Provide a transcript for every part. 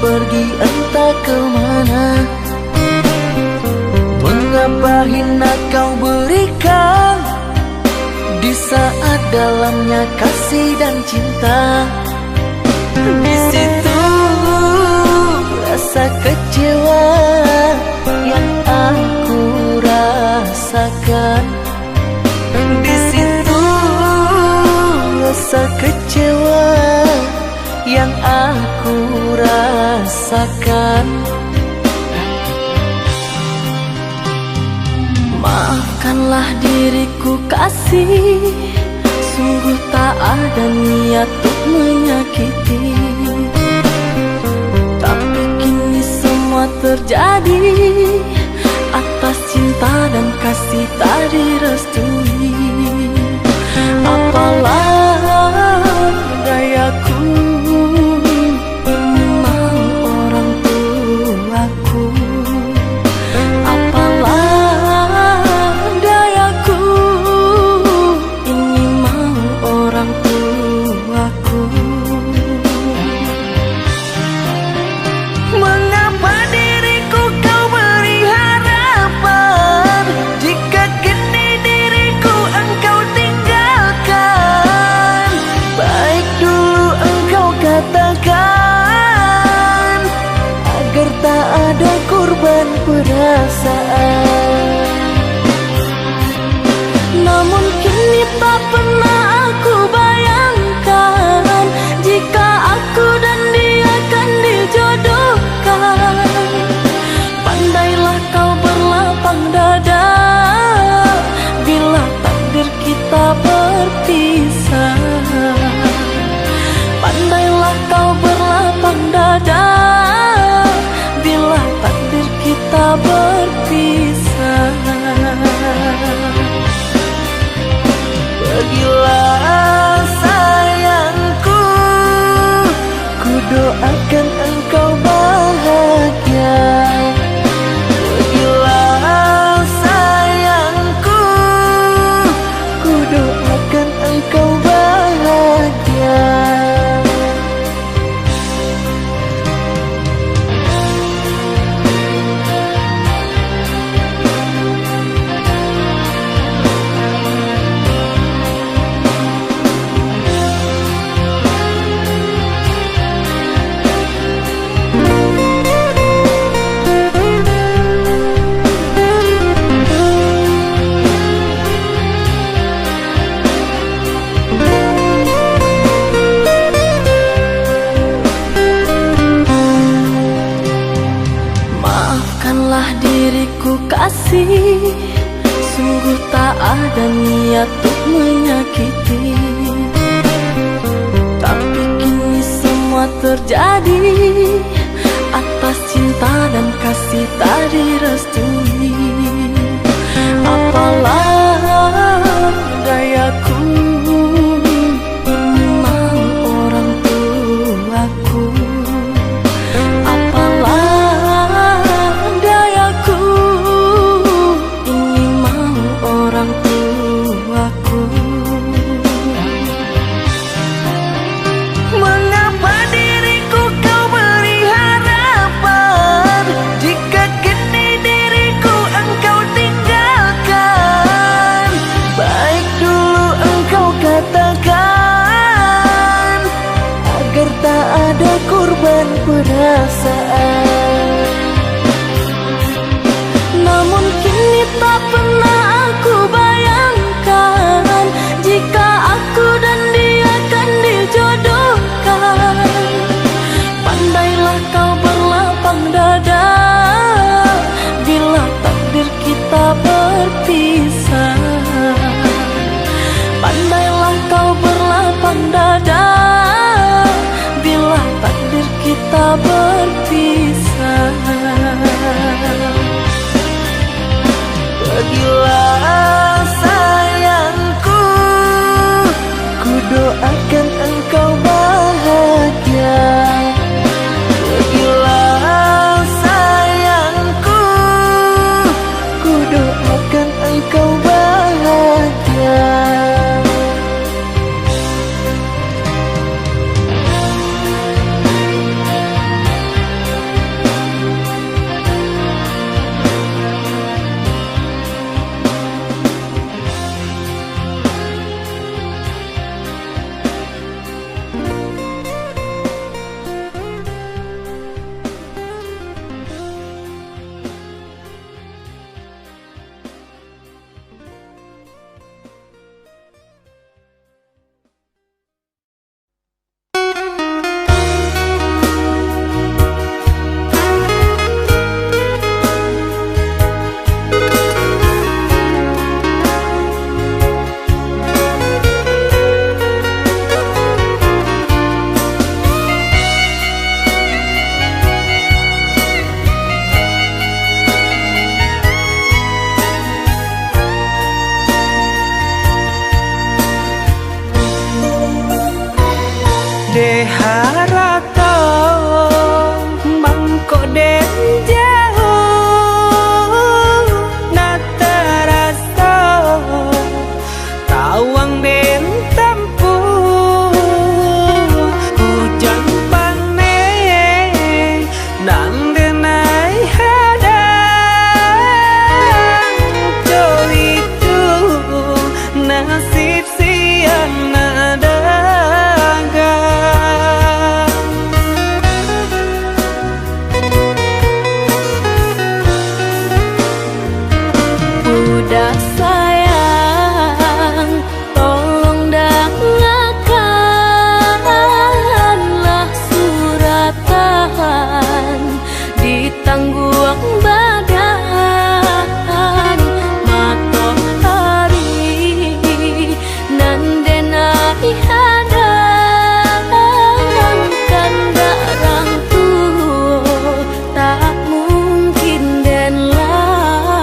pergi entah kemana. Mengapa hina kau berikan di saat dalamnya kasih dan cinta. Di situ rasa kecewa yang aku rasakan. Di situ rasa kecewa yang aku rasakan. Maafkanlah diriku kasih, sungguh tak ada niat untuk menyakiti. Tapi kini semua terjadi atas cinta dan kasih tak direstui. Apalah dayaku, ini mau orang tuaku. Apalah dayaku, ini mau orang tuaku. Mengapa diriku kau beri harapan, jika kini diriku engkau tinggalkan? Baik dulu engkau katakan, agar tak ada korban perasaan. Namun kini tak pernah aku bayangkan, jika aku dan dia akan dijodohkan. Pandailah kau berlapang dada bila takdir kita berpisah. Pandailah kau berlapang dada bila takdir kita berpisah. Pergilah sayangku, ku doakan engkau bahagia. Pergilah sayangku, ku doakan engkau bahagia. Maafkanlah diriku kasih, sungguh tak ada niat untuk menyakiti. Tapi kini semua terjadi atas cinta dan kasih tak direstui. Apalah dayaku, ini mau orang tuaku. Apalah dayaku, ini mau orang tuaku. Mengapa diriku kau beri harapan, jika kini diriku Deharato mangko den jauh nataraso tawang den tempuh hujan panen nang denai hadang joli itu nasib siang nada udah sayang, tolong dengarkanlah suratan di tangguang badan matahari nan denai hadang kandarang tuh tak mungkin den lawan.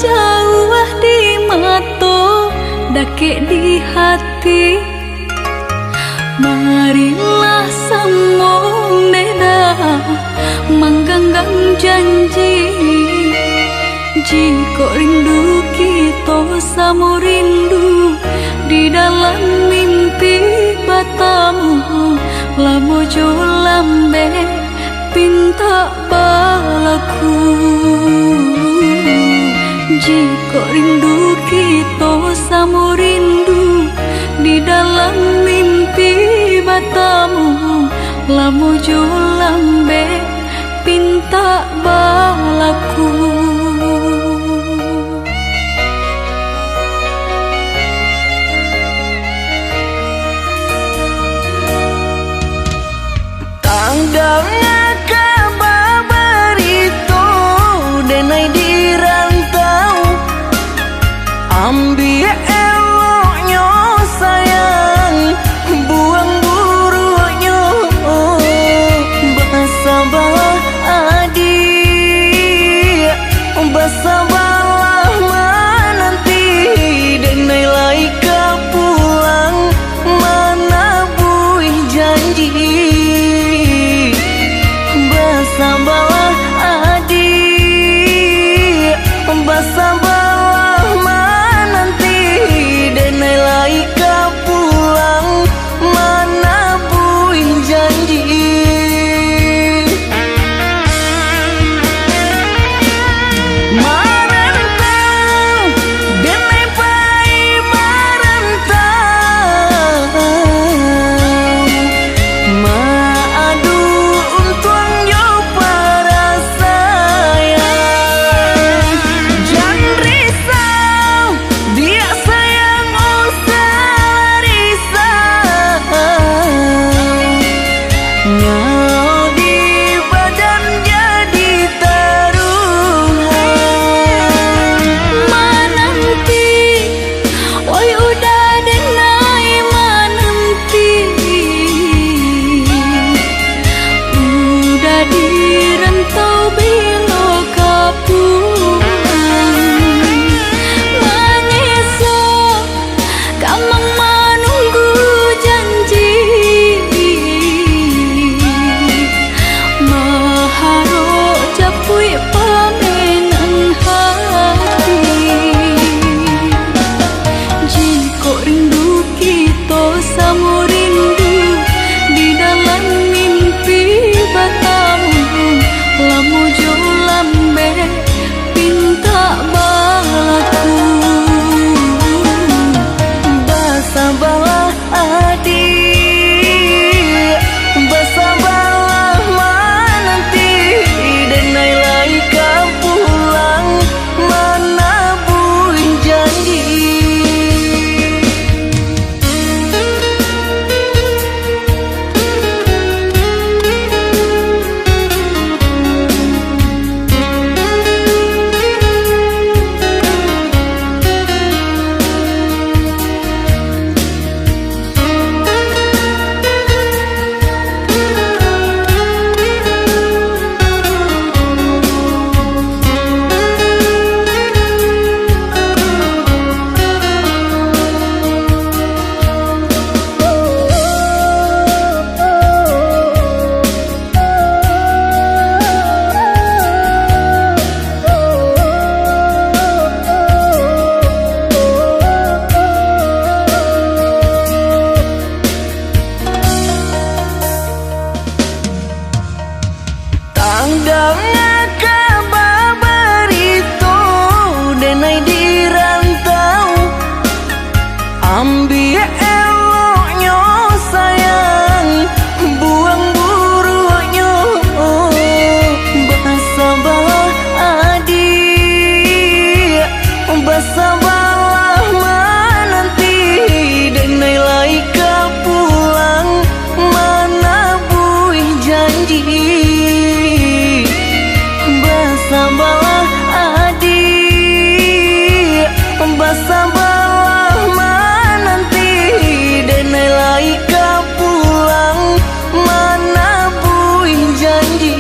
jauh di mata, dake di hati. Marilah sambung beda, menggenggam janji. Jika rindu kita sama rindu di dalam mimpi batamu, lamo jo lambe pinta balaku. Jika rindu kita sama rindu di dalam mimpi batamu, lamo jo lambe pinta balaku. Tanggalnya kabar itu denai di rantau, ambil eloknya sayang, buang buruknya. Basabalah adik, basabalah menanti, denai laika pulang mana buih janji. Basabalah adik, basabalah menanti, denai laika pulang mana buih janji. Marantau, denai pai marantau, maadu untuang yo para sayang. Jangan risau, dia sayang usah risau. Nyau di badan jadi taruhan. Mananti, oi udah denai mananti, udah di rantau bilo kapulang. Mengesok, kamang menunggu janji, maharo japui pamenan hati. Jika rindu kita sama rindu di dalam mimpi batamu, lamo jo lambe pinta balaku. Basabalah adik, basabalah menanti, denai laika pulang mana buih janji. Tanggalnya kabar itu denai di rantau, ambil eloknya sayang, buang buruknya. Basabalah adik, basabalah menanti, denai laika pulang mana buih janji. Basabalah adik, basabalah menanti, denai laika pulang mana buih janji.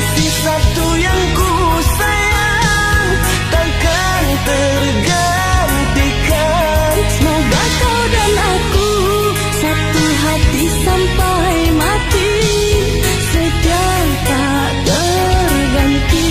kasih satu yang ku sayang takkan tergantikan. Semoga kau dan aku satu hati sampai mati, setia tak terganti.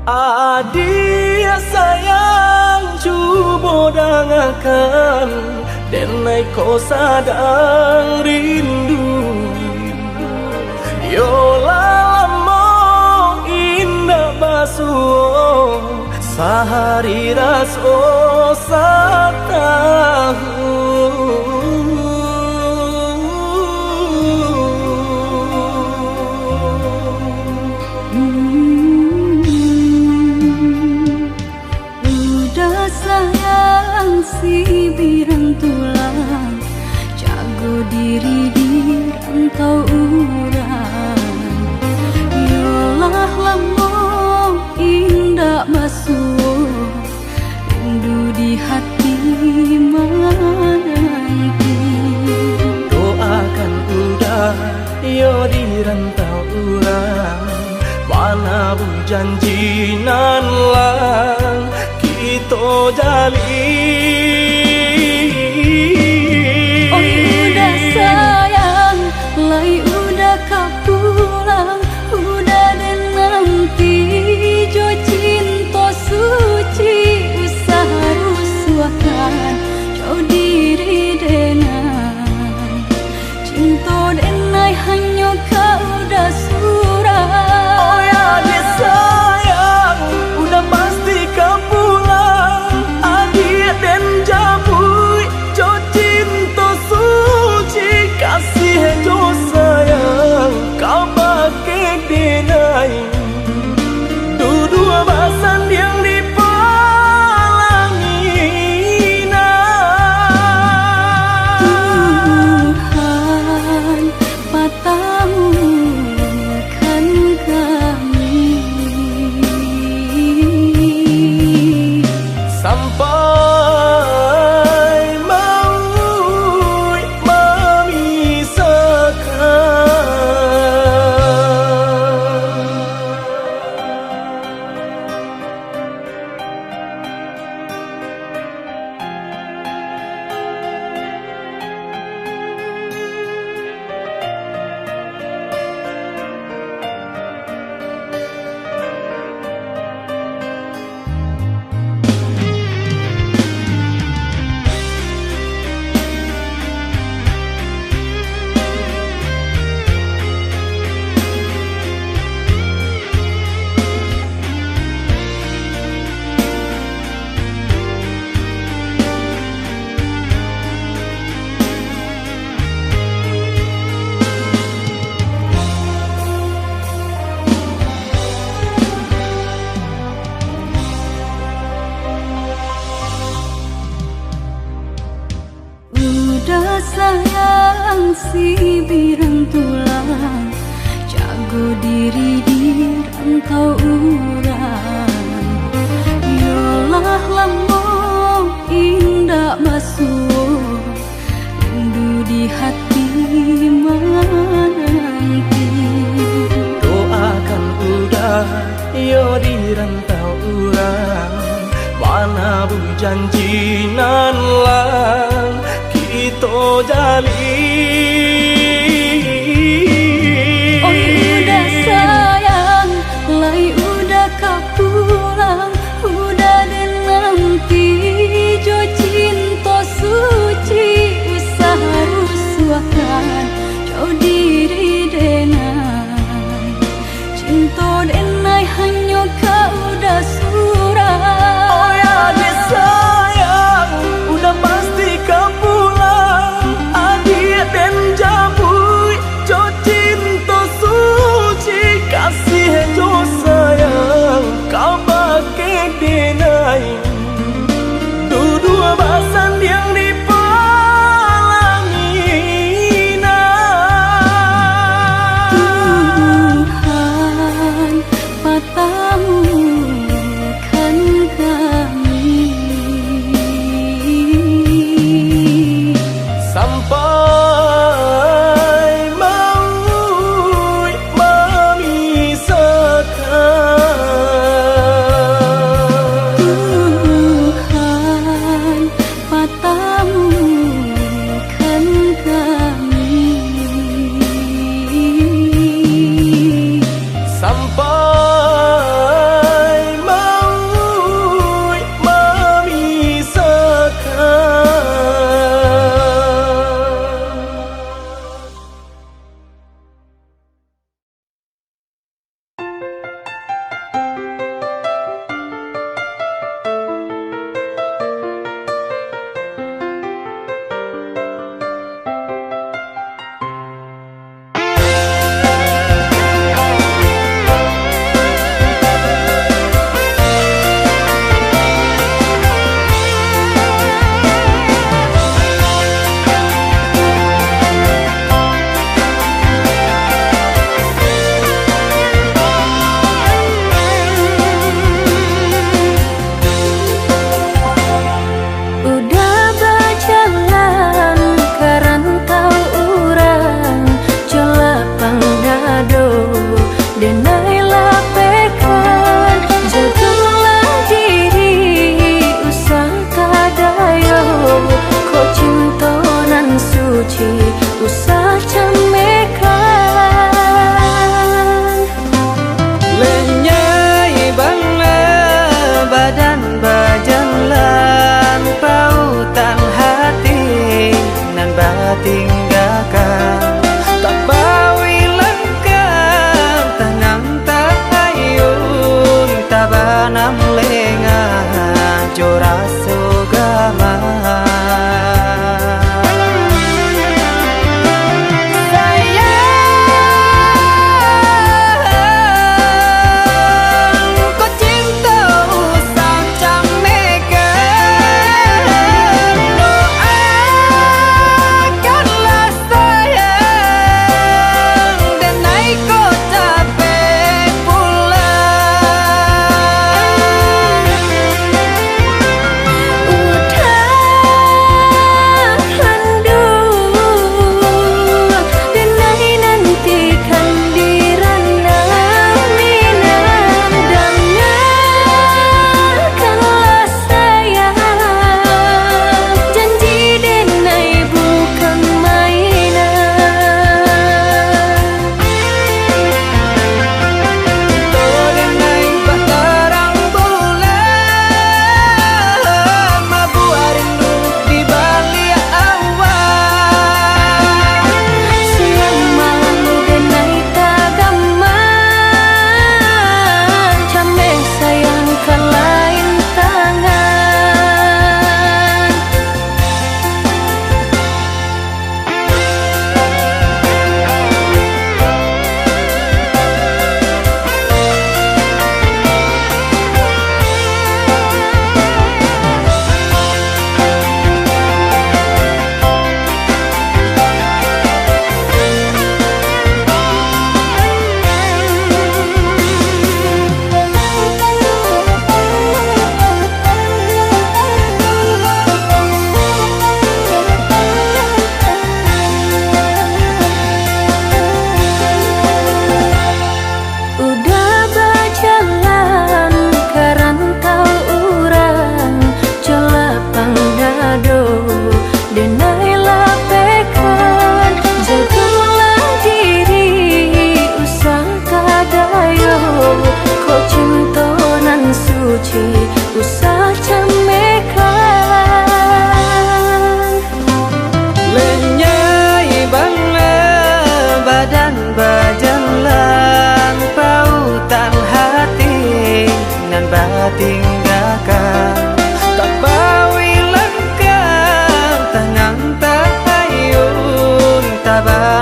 Adia sayang cuba dengarkan denai ko sadang rindu Yola lamo indah basuh sehari raso satahu si birang tulang jago janji nan lang kita jalin. Oi udah sayang, lai udah kau pulang, udah dan nanti jo cinta suci usaha rusuhkan jauh diri denai cinta denai hanya kau udah surah. Oh ya dia sayang, udah pasti kau pulang, adik dan jabui jo cinta suci kasih jo sayang kau pakai denai dua bahasan yang Tuhan patahkan kami sampai maut udah sayang si birang tulang jago diri di rantau urang yolah lambung indah basuh rindu di hati menanti doakan udah yo di rantau urang mana bu janji nan lang kita jalin. Oi udah sayang, lai udah kau pulang, udah dan nanti jo cinta suci usaha rusuhkan jauh diri denai cinta denai hanya kau udah surah. Oh ya dia sayang, udah pasti kau pulang, adik dan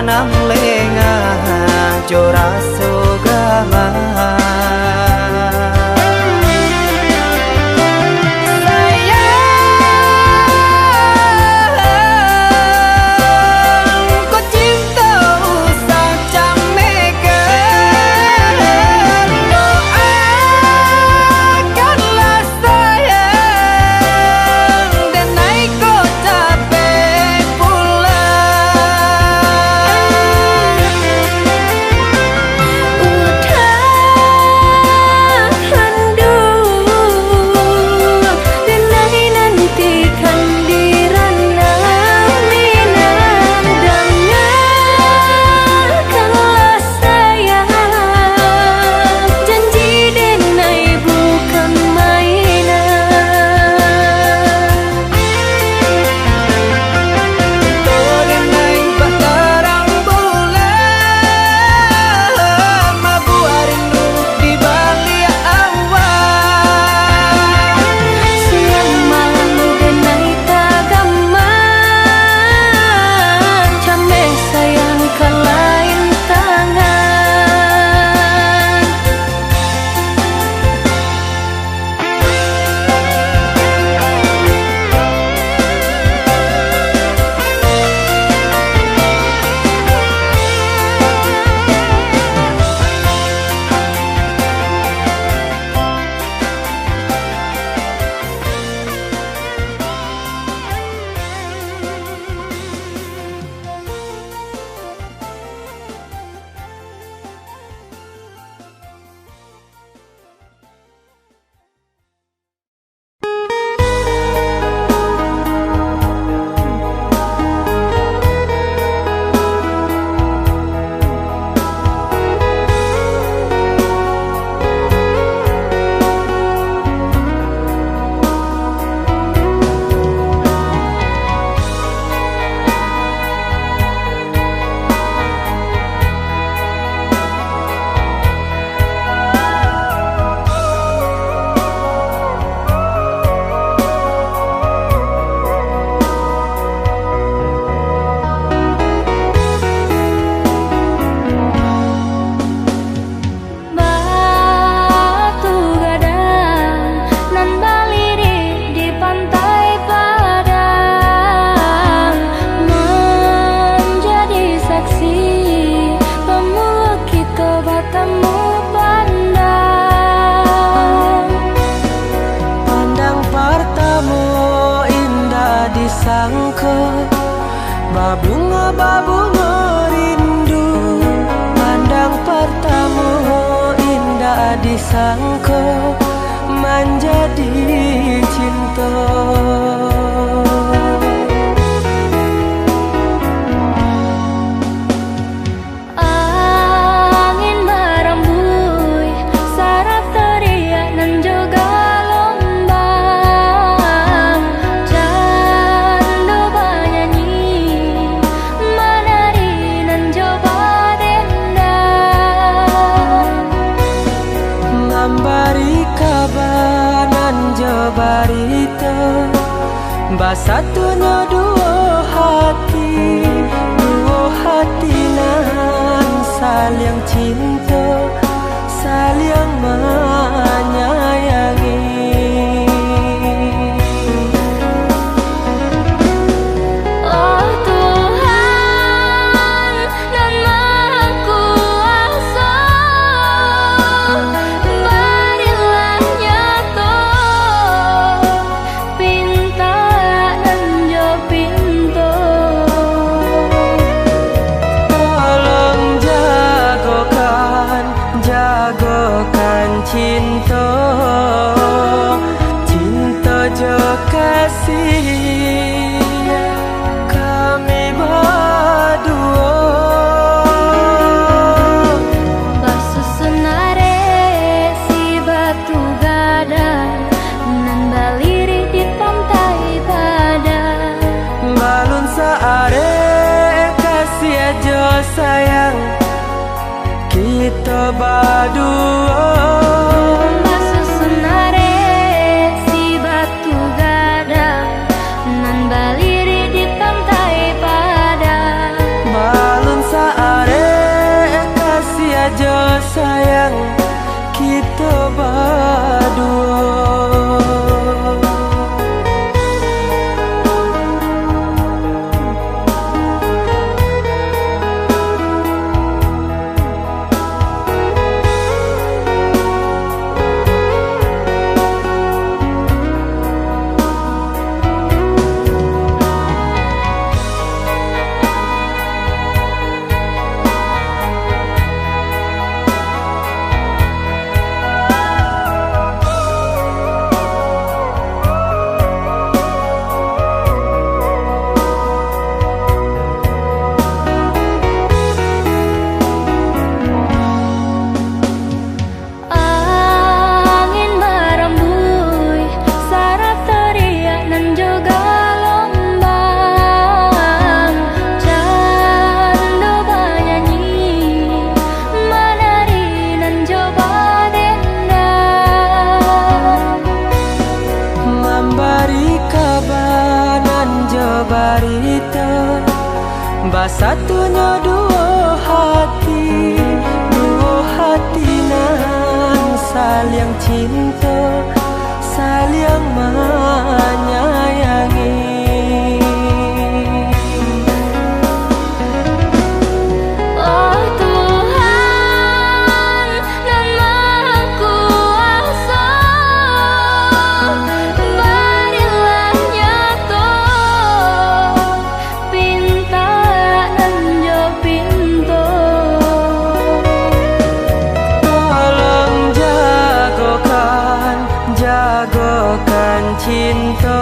tanam lengah joraso gama. Babunga rindu, pandang pertama indah disangka menjadi cinta. Angin merembui saraf teriak dan juga lombang, candu bernyanyi menari dan coba dendam, ngambari kabar nan jabarita basatunya dua hati nan saling cinta, saling menyayangi. Oh Tuhan dan Maha Kuasa, berilah nyata pinta dan jo pintu. Tolong jagokan cinta, cinta jo kasih kami berdua. Basusunare si batu gadang nan baliri di pantai Padang. Balun saare kasih aja sayang kita berdua. Basusunare si batu gadang nan baliri di pantai Padang. Balun cinta basatunya dua hati nan saling cinta saling menyayangi. Cinta,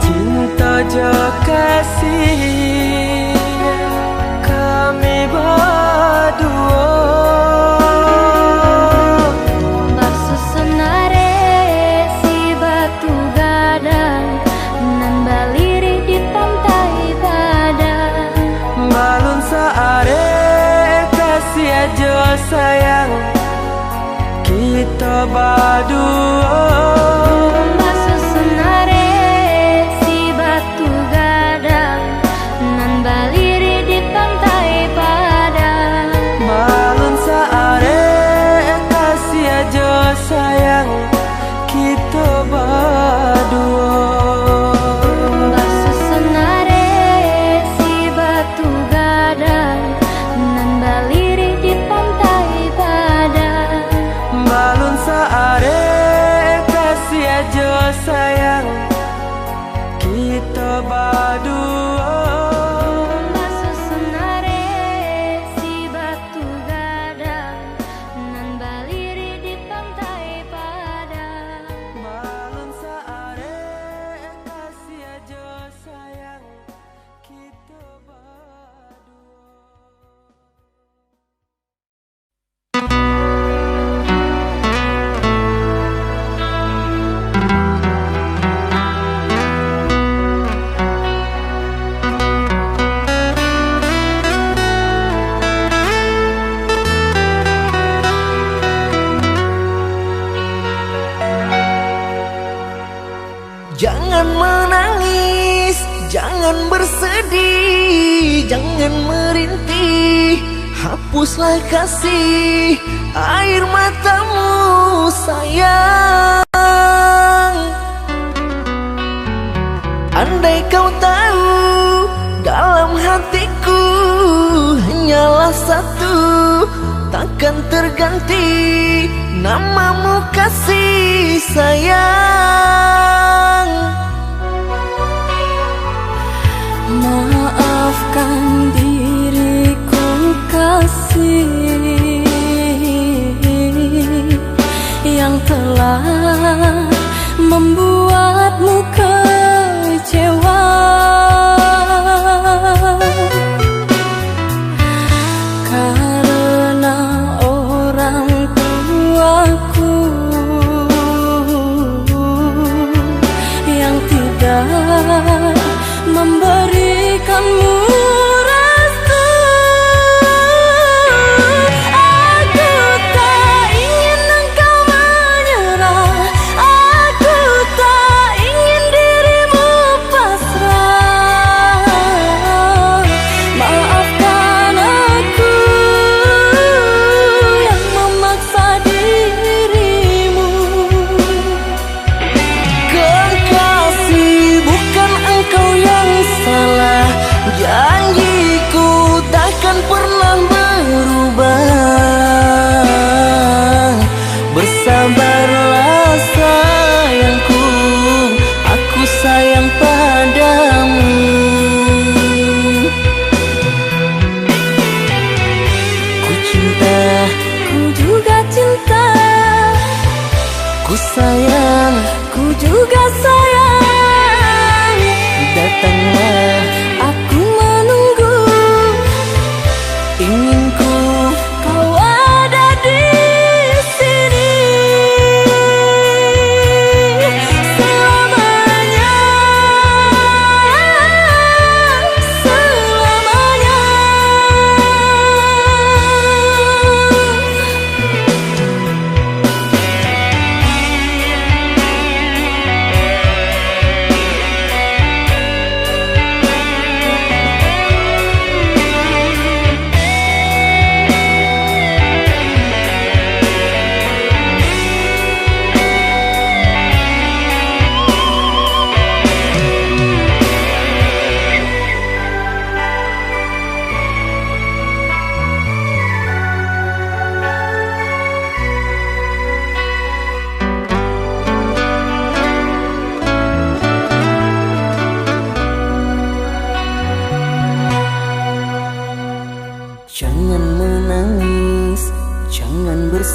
cinta jo kasih kami berdua. Bersusunare si batu gadang nan baliri di pantai badang. Balun saare kasih aja sayang kita berdua. Sayang kita berdua. Bersusunare si batu gadang nan baliri di pantai badang. Balun saare kasih aja sayang kita berdua. Jangan menangis, jangan bersedih, jangan merintih, hapuslah kasih air matamu sayang. Andai kau tahu dalam hatiku hanyalah satu, takkan terganti namamu kasih sayang. Maafkan diriku kasih yang telah membuatmu kecewa. Karena orang tuaku yang tidak memberikanmu restu. Aku tak ingin engkau menyerah, aku tak ingin dirimu pasrah. Maafkan aku yang memaksa dirimu. Kekasih, bukan engkau yang salah.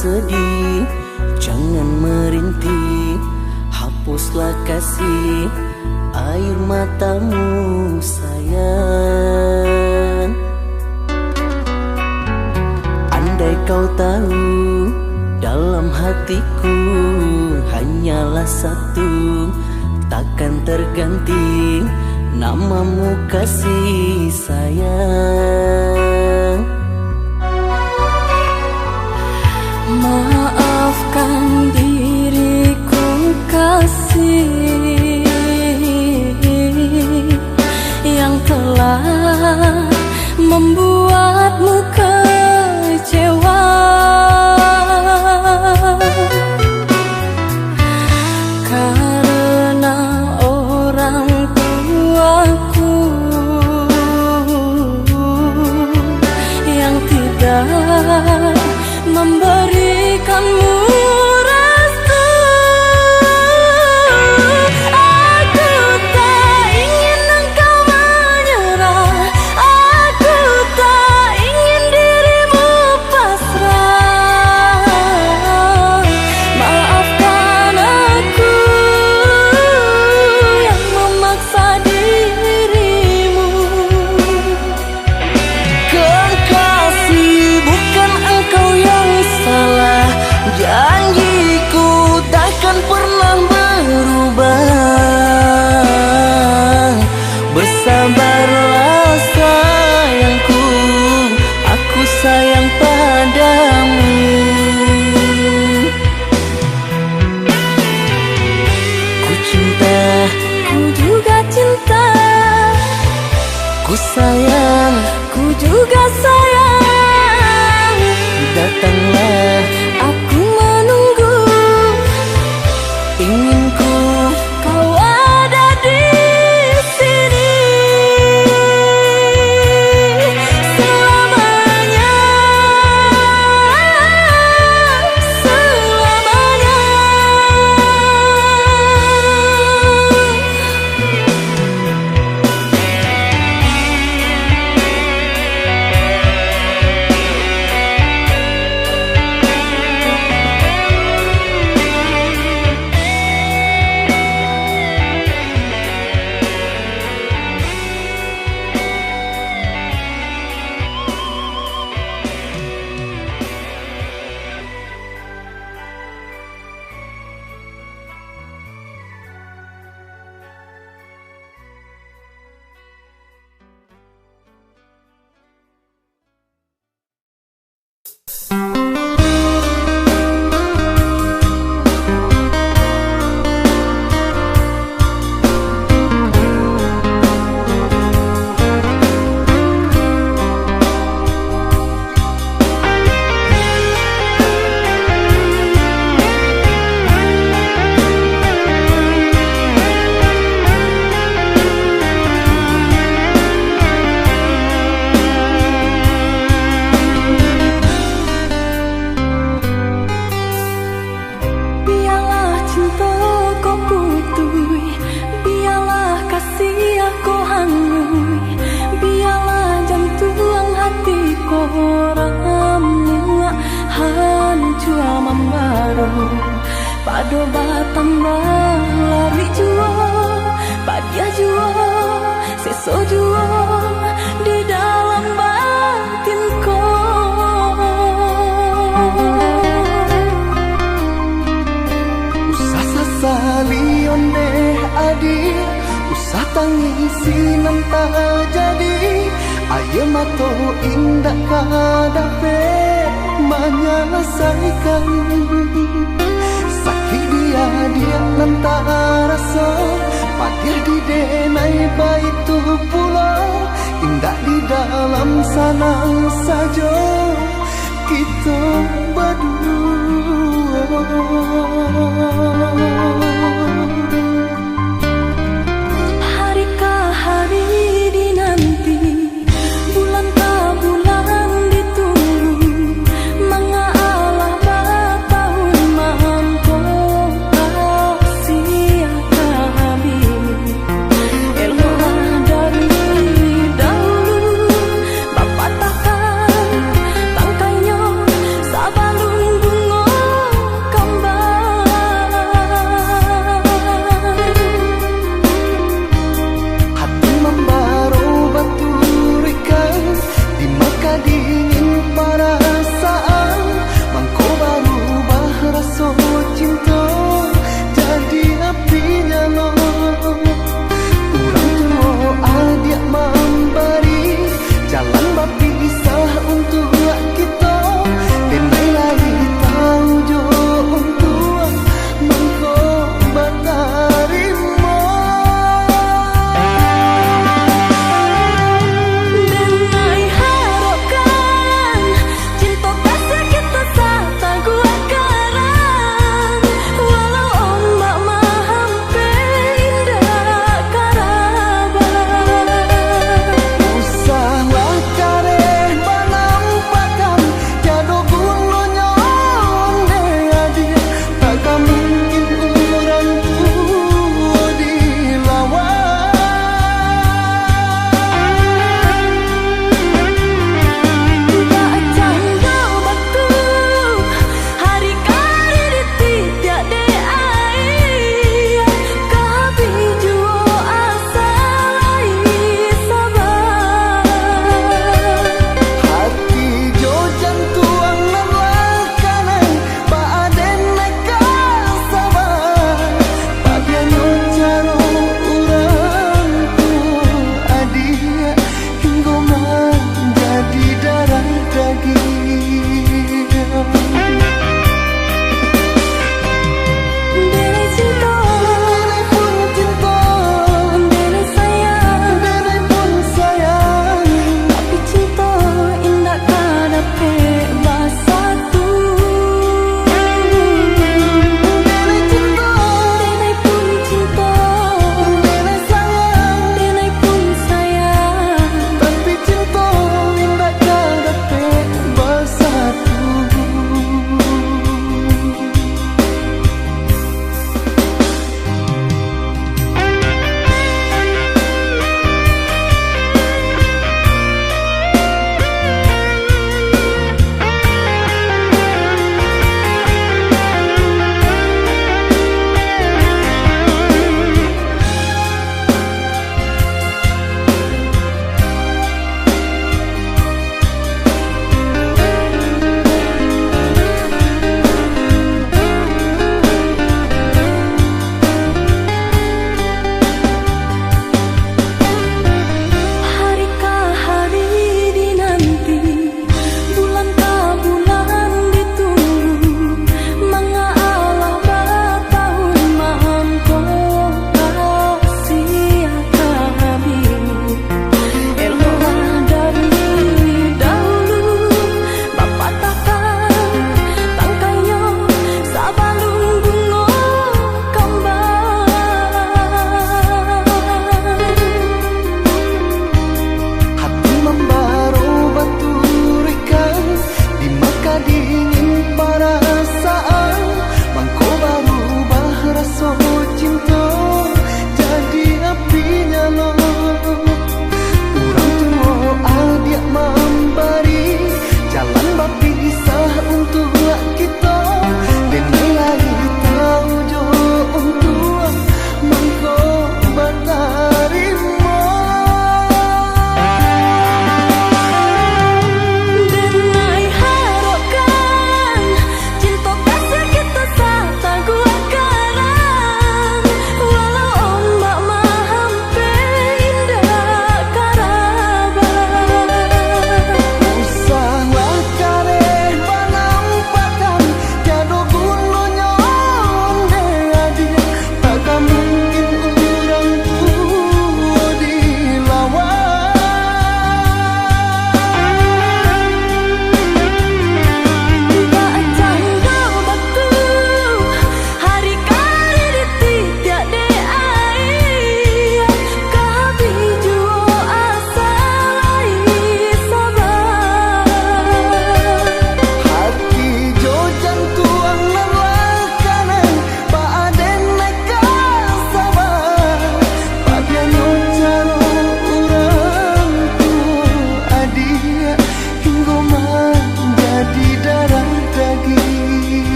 sedih, jangan merintih, hapuslah kasih air matamu sayang. Andai kau tahu dalam hatiku hanyalah satu, takkan terganti namamu kasih sayang. Maafkan diriku kasih yang telah membuatmu kecewa. Karena orang tuaku yang tidak memberikanmu restu. Aku tak ingin engkau menyerah, aku tak ingin dirimu pasrah. Maafkan aku yang memaksa dirimu. Kekasih, bukan engkau yang salah, janjiku takkan pernah berubah. Bersabarlah sayangku, aku sayang padamu. Ku cinta, Ku juga cinta, ku sayang, ku juga sayang. datanglah Aku menunggu, inginku kau ada di sini selamanya, selamanya. Biarlah cinta kau putui, biarlah kasih aku hangui, biarlah jantung hati kau ramu hancur membara. Pado batambah lari jua, padia jua, seso jua di dalam batin kau. usah sasali onde adi, usah tangisi nanta jadi. Ayo mato indah kadape menyelesaikan sakit dia nanta rasa. Padir di denai baitu pulau, indah di dalam sana saja kita berdua. Harikah hari dinanti, bulan tak bulan ditunggu, mengalah bertahun mampau kasih kami. Eloklah dari dahulu, bapak takkan tangkainya sabalung bunga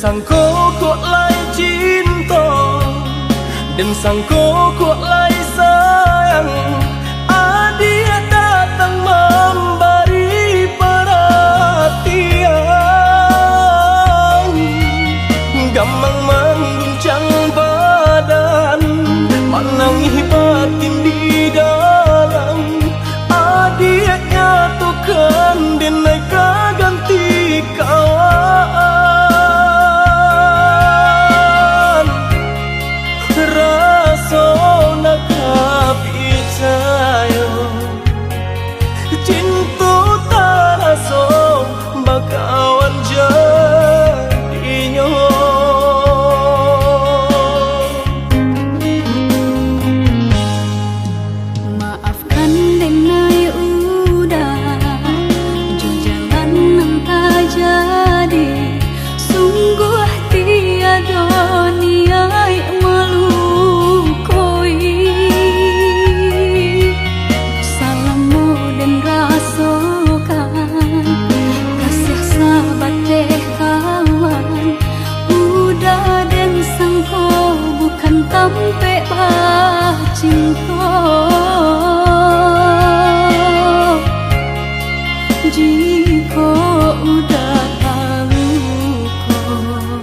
sangko kok lai cinta, dan sangko kok lai sayang. Dia datang memberi perhatian, gampang mengguncang badan, menangis batin di dalam. Dia nyatukan denai ganti kawan, rasa nak percaya cinta tak rasa bakawan jadinya. Maafkan denai udah jo jalan nang tak jadi, sungguh tiada niat melukoi. Salahmu dan rasakan kasih sahabat deh kawan, udah dan sangko bukan tampe bah cinta. Jika udah tahu kok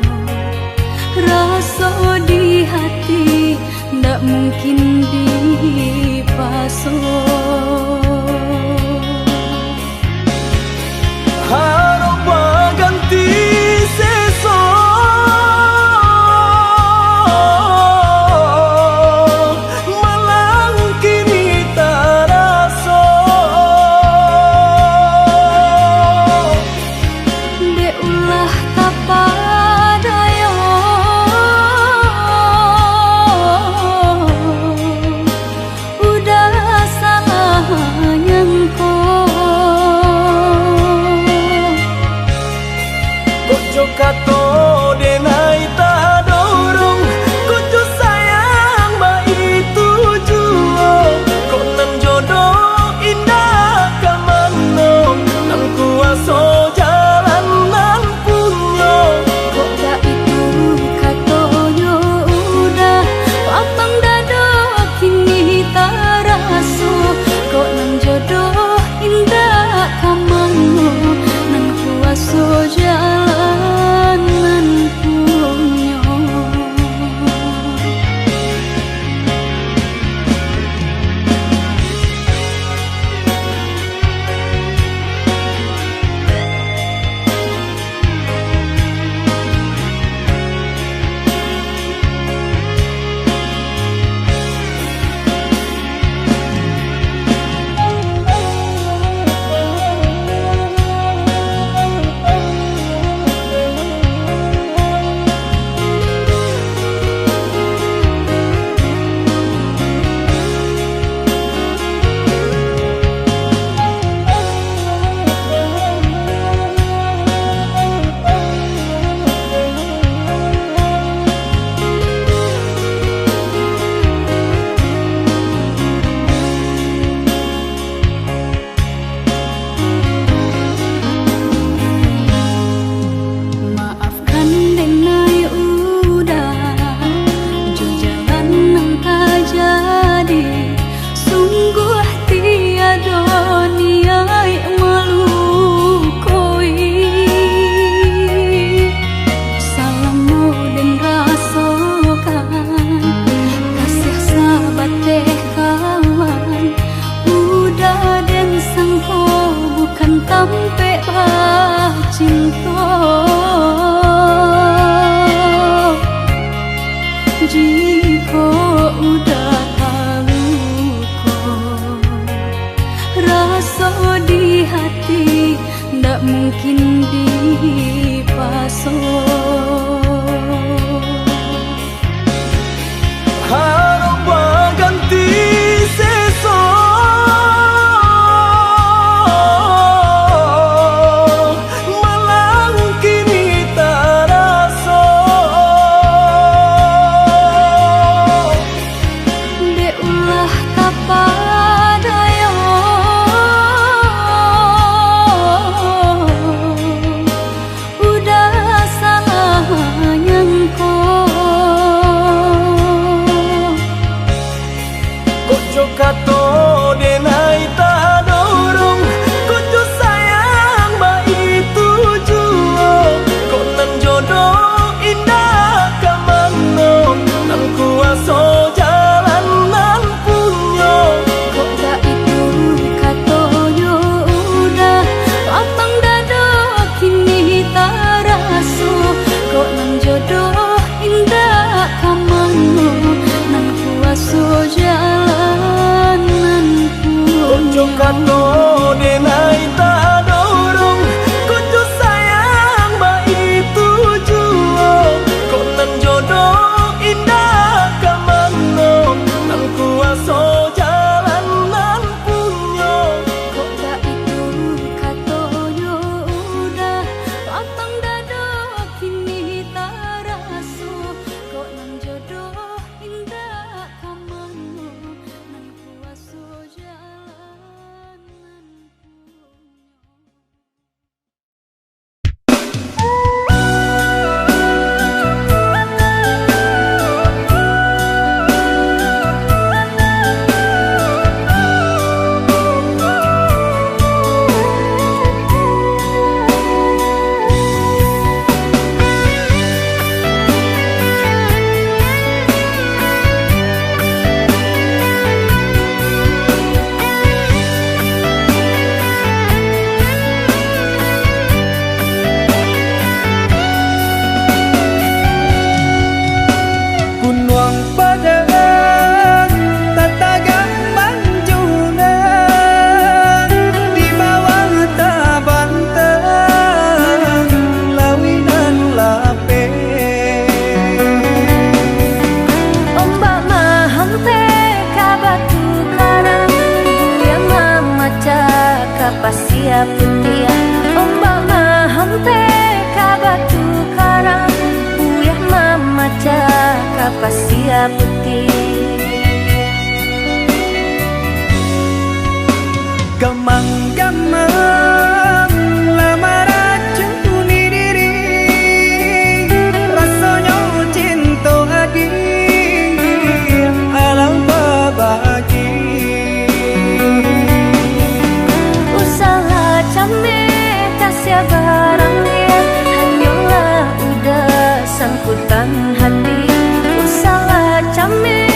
rasa di hati ndak mungkin dipasung. Harap ganti seso, malang kini tak rasa. Dek ulah tapadaya, udah salah nyangko. Kojo kato denai tak dorong, kojo sayang ba itu jua. Kok nan jodoh indah kamano, nang kuaso jalan nan punya. Kok dah itu katonyo udah lapang dada kini tak rasa. Kok nan jodoh indah kamango, nan kuaso jalan nan punya. Maafkan denai udah jo jalan nang tak jadi, sungguh tiada niat melukoi. Salahmu dan rasakan kasih sahabat deh kawan, udah dan sangko bukan tampe bah cinta. Jika udah tahu kok rasa di hati ndak mungkin dipasung. Harap ganti seso, malang kini tak rasa. Dek ulah tapadaya, udah salah kato denai tak dorong kucu sayang ba itu juo kok nan jodoh indah kamano nan kuaso jalan nan punyo kok tak itu katoyo udah lapang dado kini tak raso kok nan jodoh indah kamano nan kuaso jalan nan punyo. Gunung Padang tatagang manjunan di bawah tabantang lawinan lape Ombak mahang teka batu karang yang mama cakap pasia putih. Ombak mahang teka batu karang yang mama cakap pasia putih. Gamang-gamang lamar acuni diri rasanya cinta adi alam babagi Usaha came kasih barang dia hanyalah udah sangkutan hati. Usaha came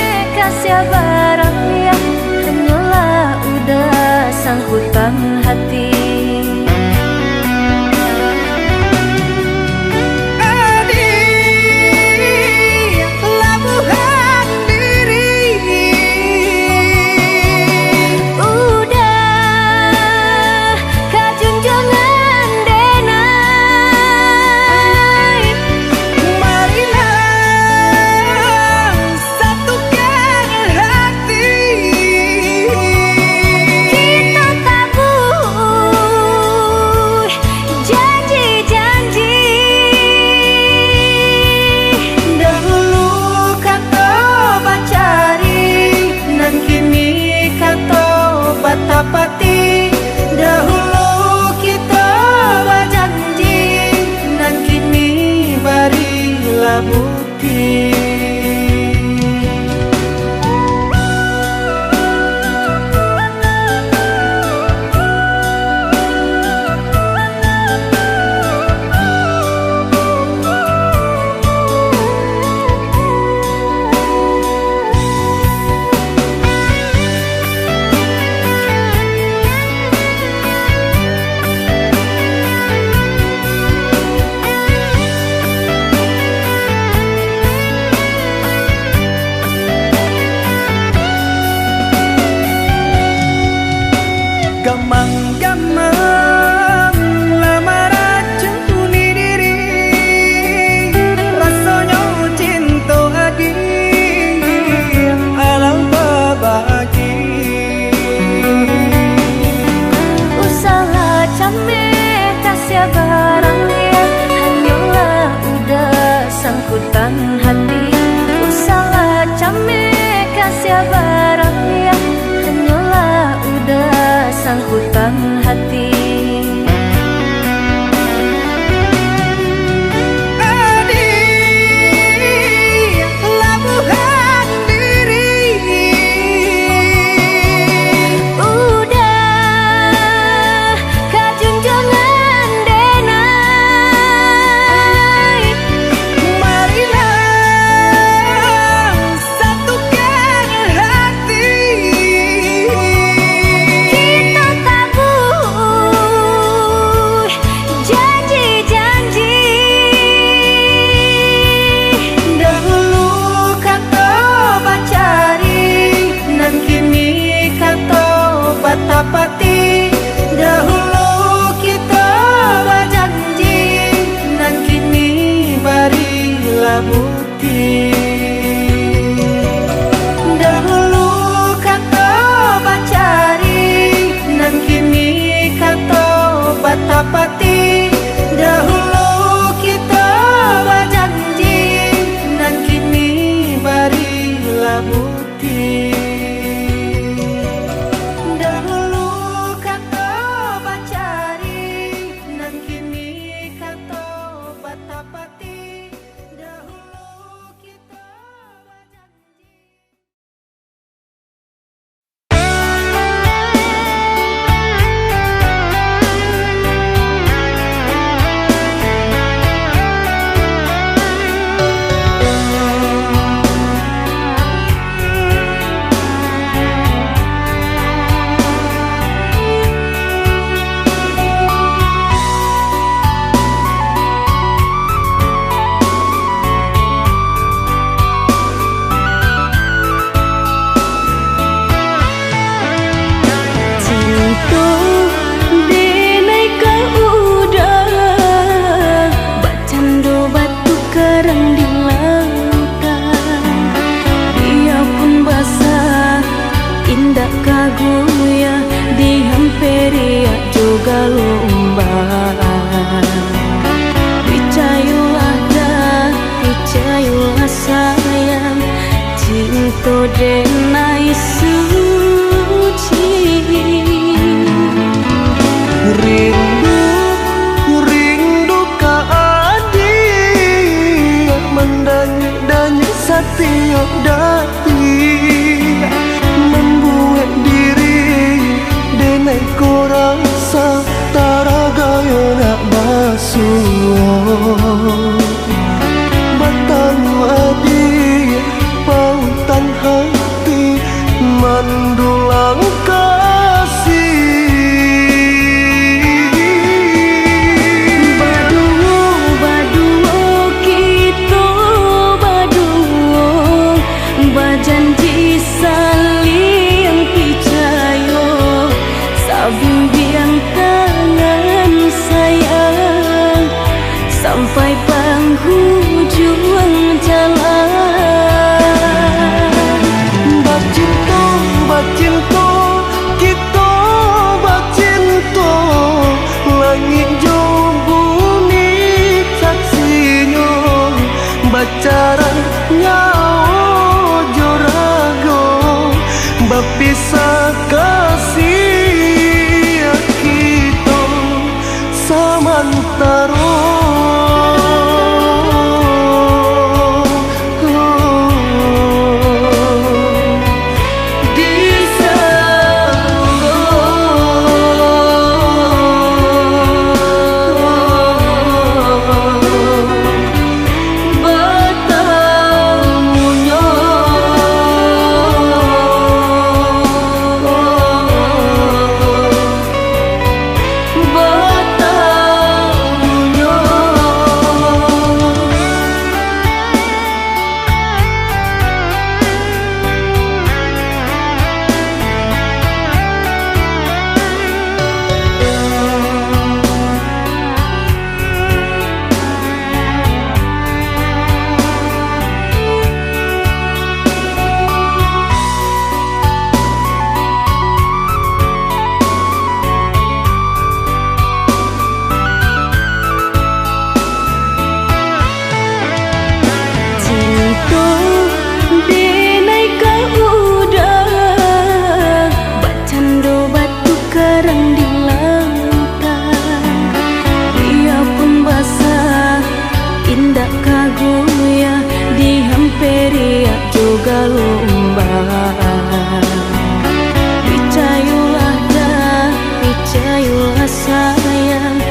hampiri juga lomba. Percayalah dah, percayalah sayang, cinta denai suci. Rindu, rindu ka adik, mendanyi-danyi setiap detik, membuat diri denai ko rasa taragaya nak basuh. Batang adik, pautan hati, mendulang kasih. Janji saling percaya, bimbing tangan sayang sampai penghujung jalan. Bacinta, bacinta, kita bacinta, langit jauh bumi saksinya, bacaranya berpisah kasih kita samantara. Juga lomba. Percayalah dah, percayalah sayang,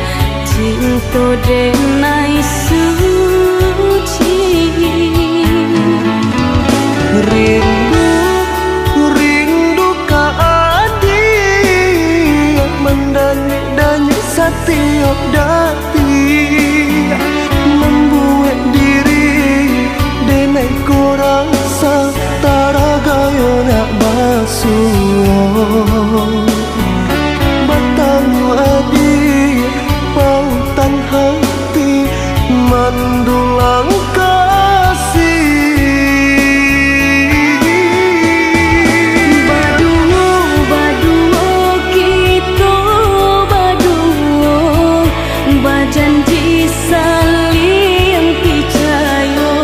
cinta denai suci. Rindu, rindu ka adik, mendanyi-danyi setiap detik, membuat diri denai ko rasa taragaya nak basuh. Batang adik, pautan hati, mendulang kasih. Badu kita badu, berjanji saling percaya,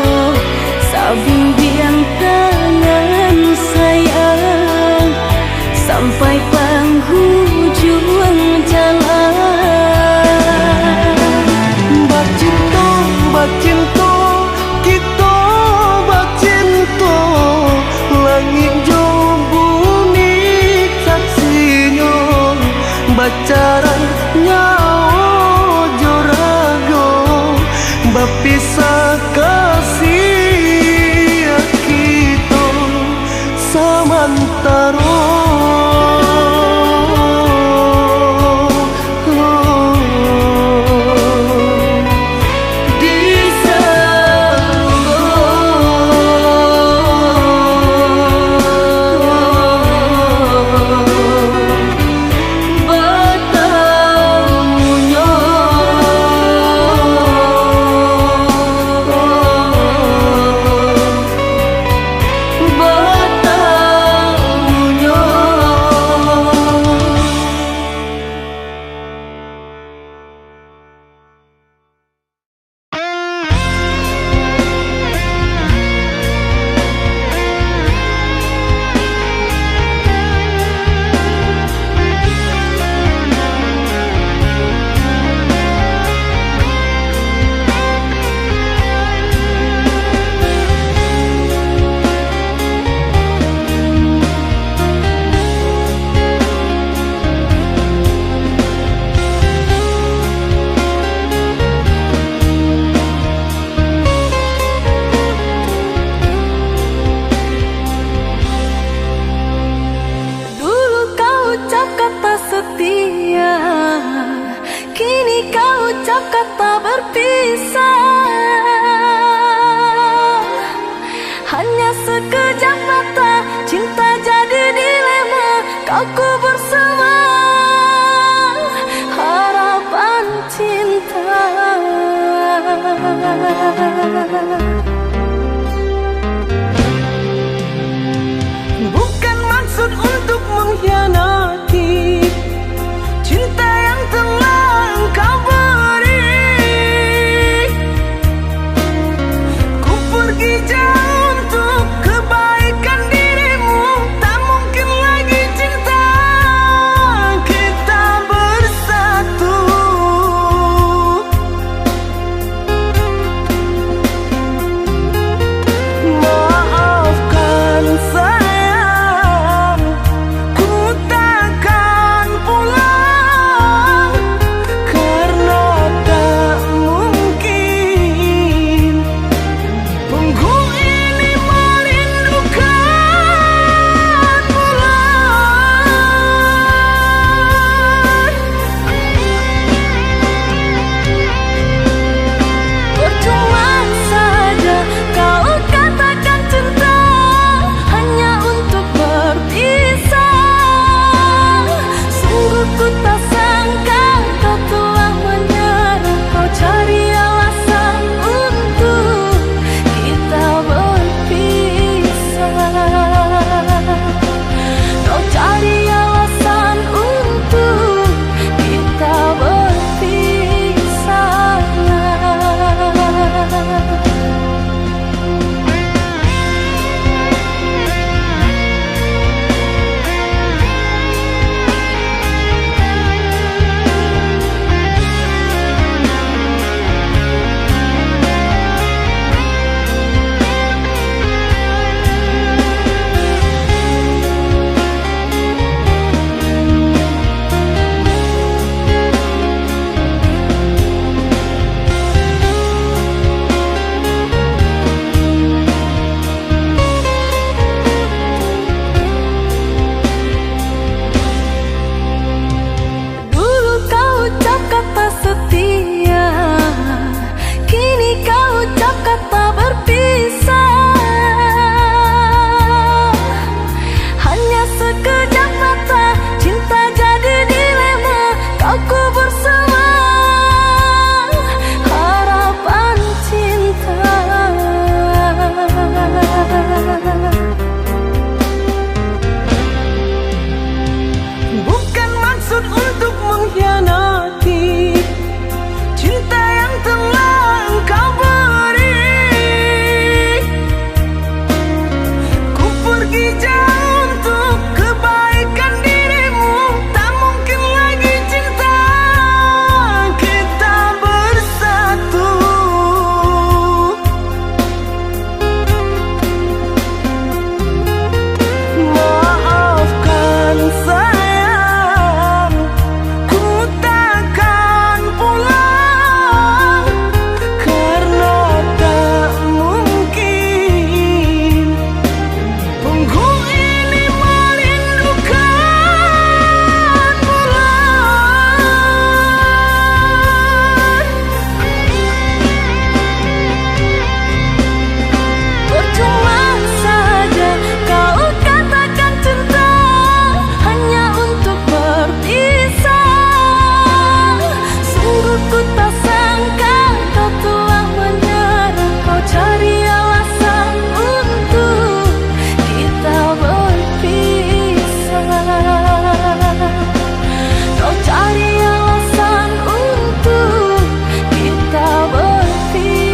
bimbing tangan sayang sampai penghujung jalan. Bacinta, bacinta, kita bacinta, langit jauh bumi saksinya, bacaranya jorago, berpisah kasih kita samantara. Batang ucap kata berpisah, hanya sekejap mata, cinta jadi dilema. Kau kubur semua harapan cinta. Bukan maksud untuk mengkhianati cinta yang telah engkau beri. Ku pergi jauh untuk kebaikan dirimu. Tak mungkin lagi cinta kita bersatu. Maafkan sayang, ku takkan pulang karena tak mungkin punggu ini merindukan bulan. Percuma saja kau katakan cinta hanya untuk berpisah. Sungguh ku tak sangka kau telah menyerah. Kau cari alasan untuk kita berpisah. Kau cari alasan untuk kita berpisah. Dulu kau ucap kata setia, kini kau ucap kata berpisah. Hanya sekejap mata, cinta jadi dilema. Kau kubur semua harapan cinta. Bukan maksud untuk mengkhianati cinta yang telah engkau beri. Ku pergi jauh untuk kebaikan dirimu. Tak mungkin lagi cinta kita bersatu. Maafkan sayang, ku takkan pulang karena tak mungkin punggu ini merindukan bulan. Percuma saja kau katakan cinta hanya untuk berpisah. Sungguh ku tak sangka kau telah menyerah. Kau cari alasan untuk kita berpisah. Kau cari alasan untuk kita berpisah.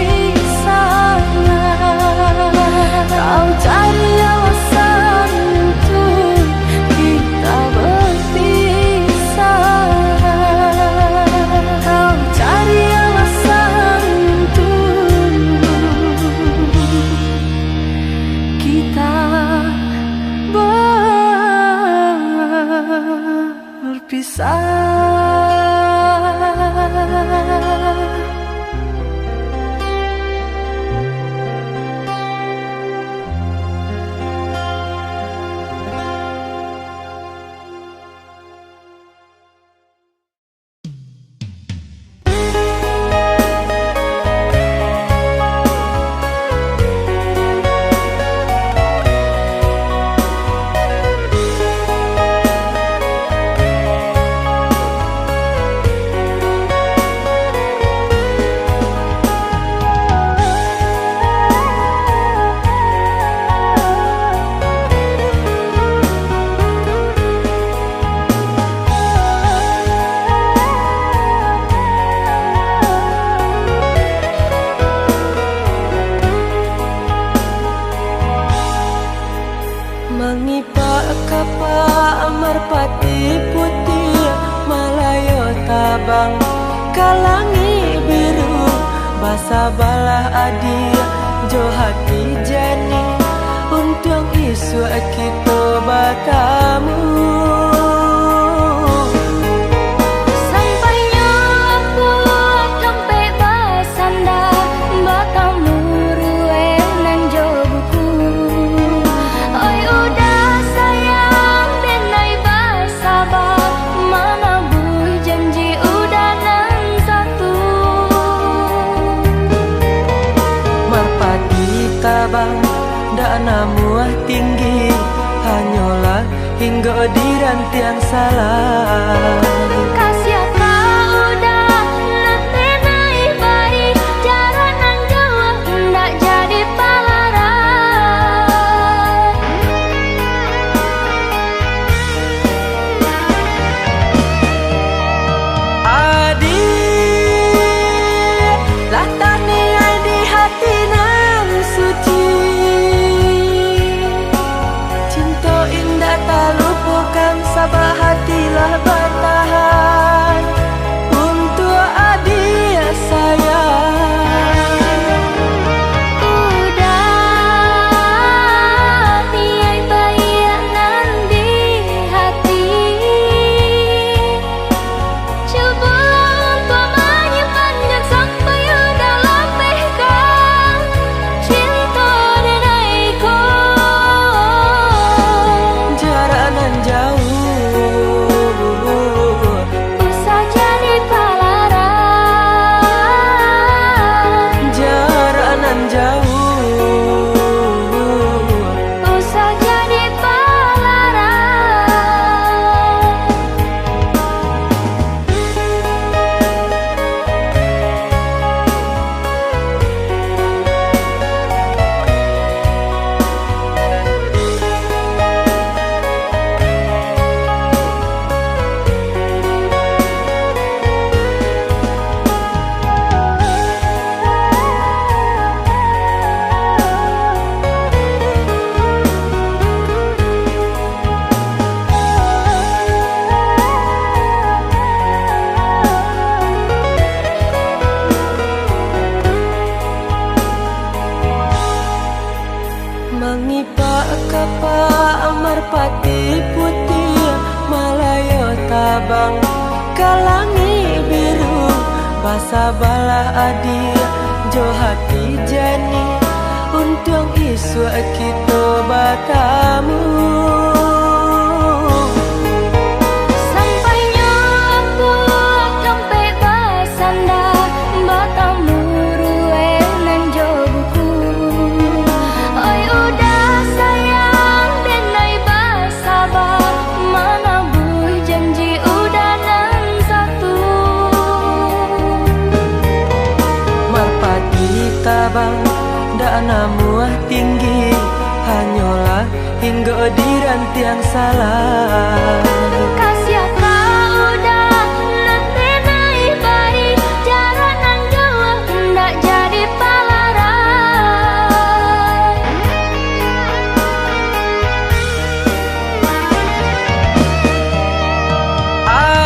Kau cari alasan untuk kita berpisah. Kau cari alasan untuk kita berpisah. tabang kalangi biru basa balah adia jo hati jani untung isu kita bertemu. Sampainya aku sampai basanda bertemu ruang nan jo buku. Oi udah sayang denai basabah mana bui janji udah nan satu. Merpati tabang dak namuah tinggi hanyalah hingga di rantian salah. Kasih kau udah nanti naik baik cara nan jauh ndak jadi palaran. Adik latani di hati nan suci cinta indah tak lupakan sabah hatilah bertahan untuk adik sayang. Udah tiai baik nan di hati coba untuk menyimpannya sampai udah lepehkan cinta denaiku. Jarak nan jauh Usah jadi palaran. jarak nan jauh Usah jadi palaran. mengipak kapak merpati putih Malayo tabang kalangi biru basa balah adia jo hati jani untung isu kita bertemu. Sampainya aku sampai basanda bertemu ruang nan jo buku. Oi udah sayang denai basabah mana bui janji udah nan satu. Merpati tabang dak namuah tinggi hanyalah hingga di rantian salah. Kasih kau udah nanti naik baik cara nan jauh ndak jadi palaran.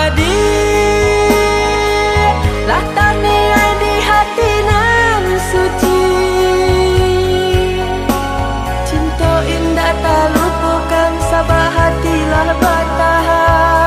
Adik latani di hati nan suci cinta indah tak lupakan sabah hatilah bertahan.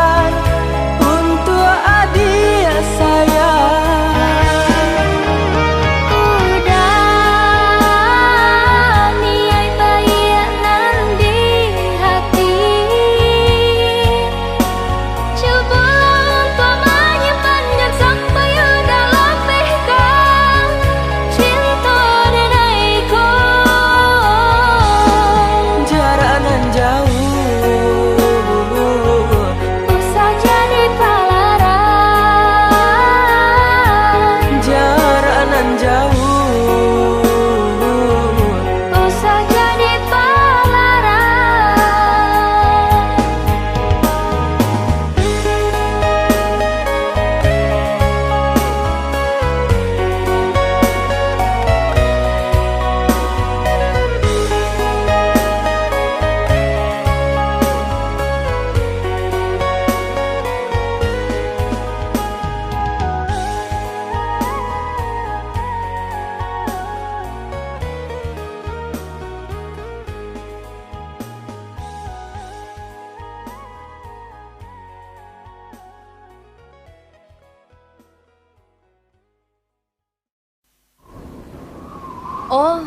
Oh,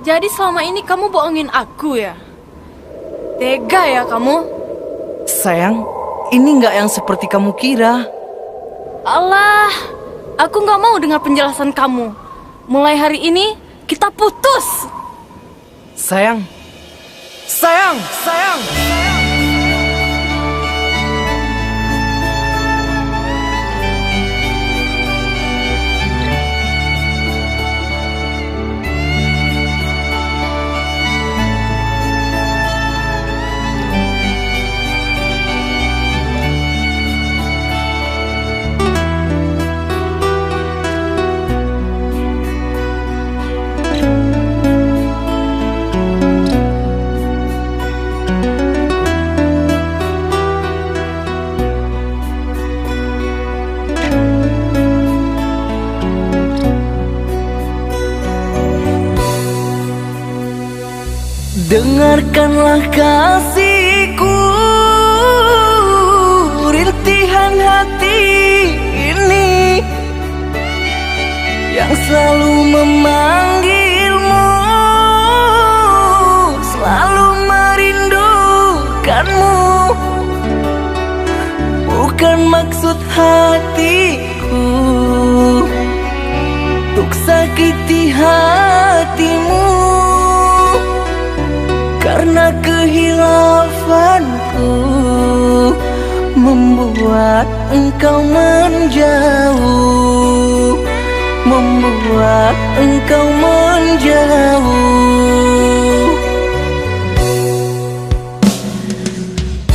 jadi selama ini kamu bohongin aku ya? Tega ya kamu? Sayang, ini nggak yang seperti kamu kira. Alah, aku nggak mau dengar penjelasan kamu. Mulai hari ini, kita putus. Sayang, sayang, sayang, sayang. Dengarkanlah kasihku, rintihan hati ini yang selalu memanggilmu, selalu merindukanmu. Bukan maksud hatiku untuk sakiti hatimu, karena kehilafanku membuat engkau menjauh, membuat engkau menjauh.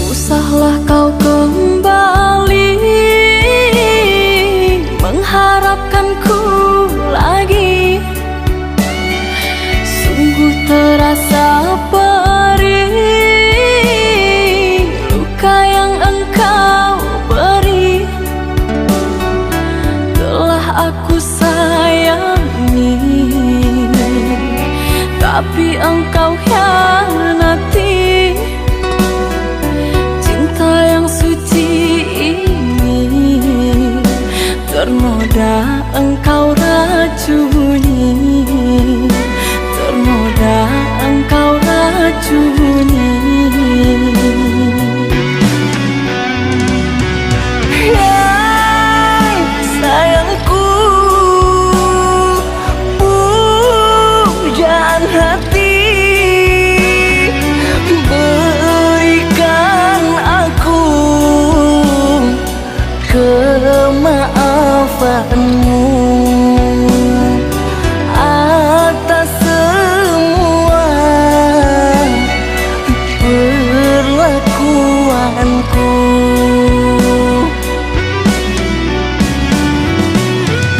Usahlah kau kembali mengharapkanku lagi. Sungguh terasa perih luka yang engkau beri. Telah aku sayangi, tapi engkau hianati. Cinta yang suci ini ternoda engkau racuni, ternoda engkau racuni. Sayangku, pujaan hati, berikan aku kemaafanmu atas semua perlakuanku.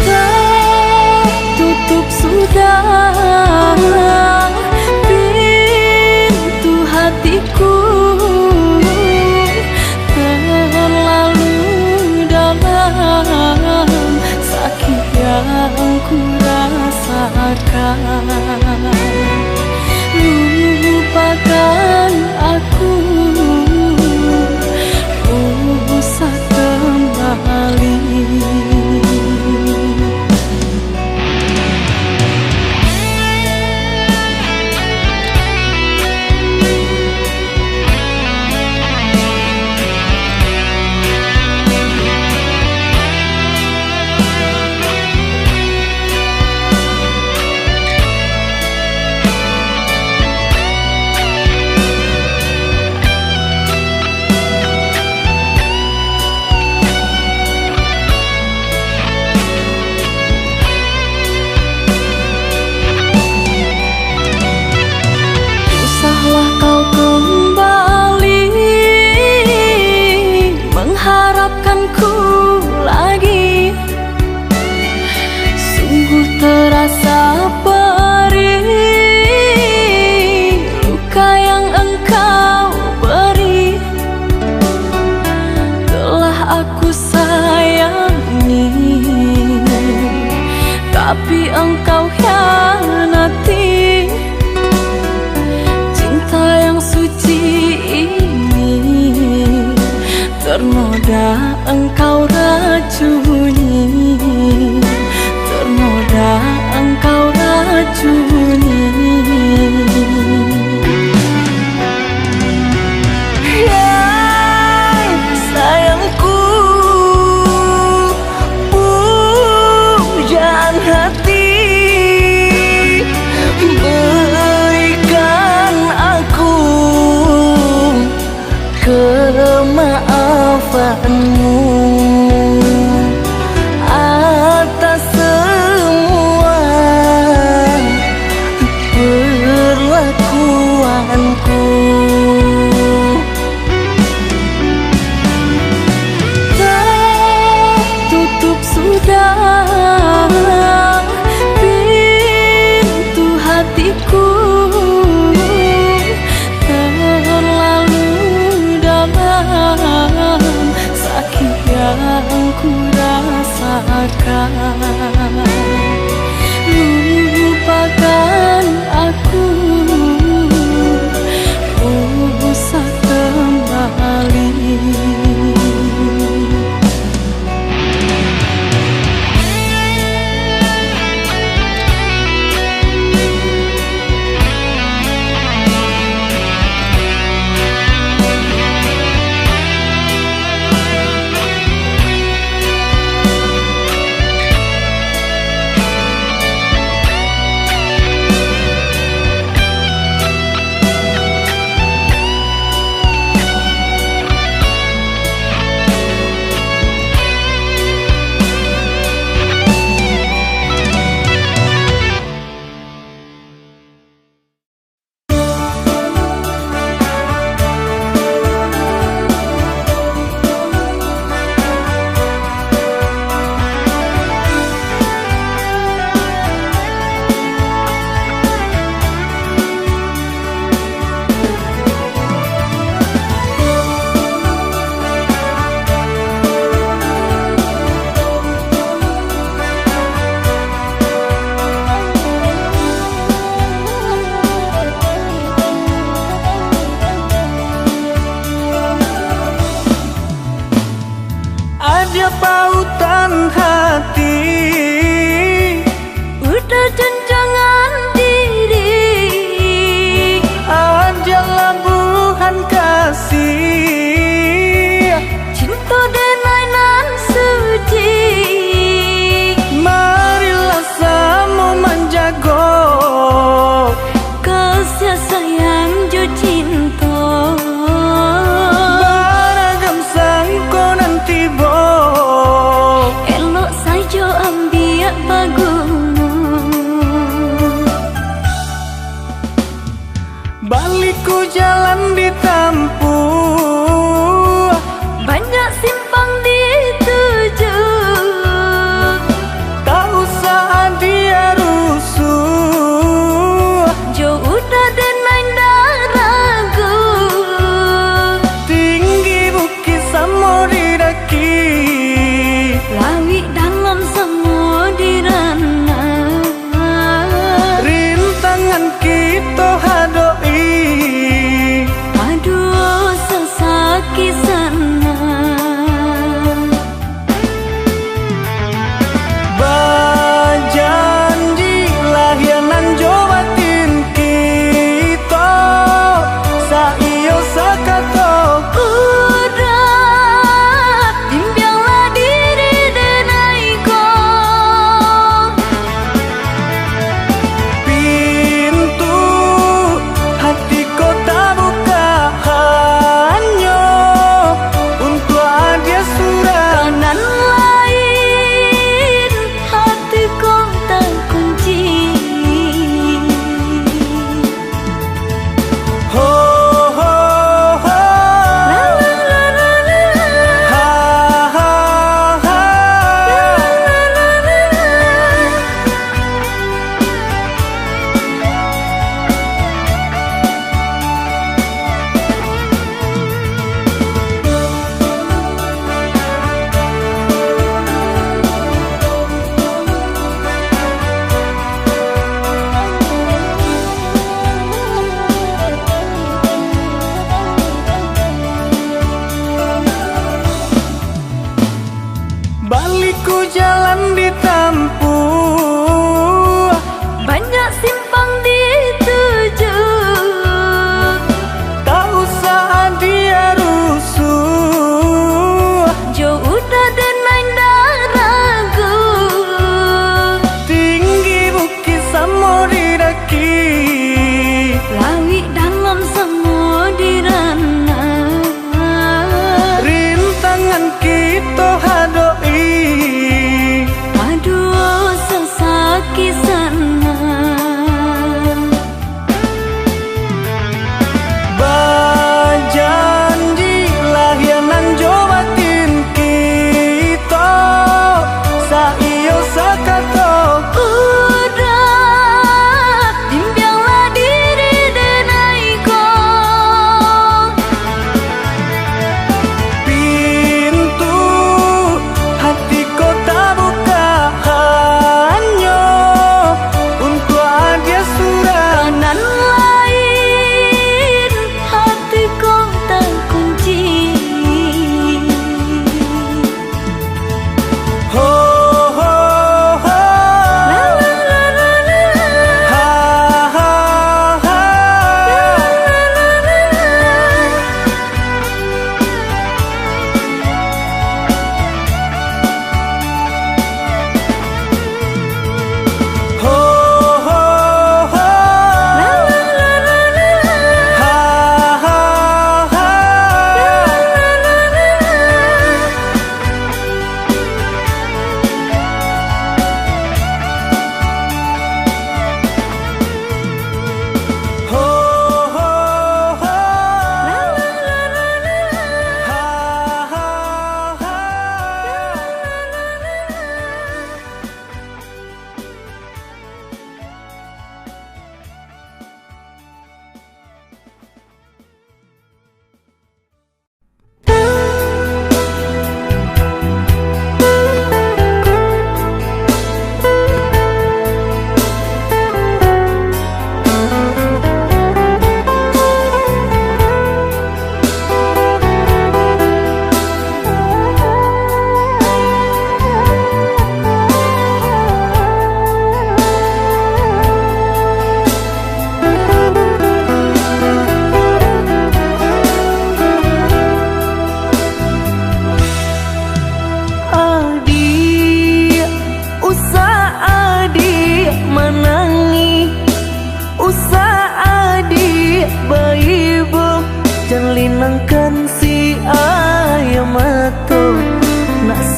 Tertutup sudah pintu hatiku, terlalu dalam sakit yang ku rasakan. Lupakan aku, usah kembali. Usahlah kau kembali mengharapkanku lagi. Sungguh terasa perih luka yang engkau beri. Telah aku sayangi, tapi engkau hianati. Cinta yang suci ini ternoda engkau racuni, ternoda engkau racuni. Sayangku, pujaan hati, berikan aku kemaafanmu atas semua perlakuanku. Tutup sudah pintu hatiku, terlalu dalam sakit yang ku rasakan. Lupakan aku, usah kembali. Ada pautan hati, Udah jenjangan diri, ada labuhan kasih. cinta denai nan suci. Marilah samo menjago, Kasih sayang jo cinta, baragam sangko nanti bo. elok saja ambiak bagumu.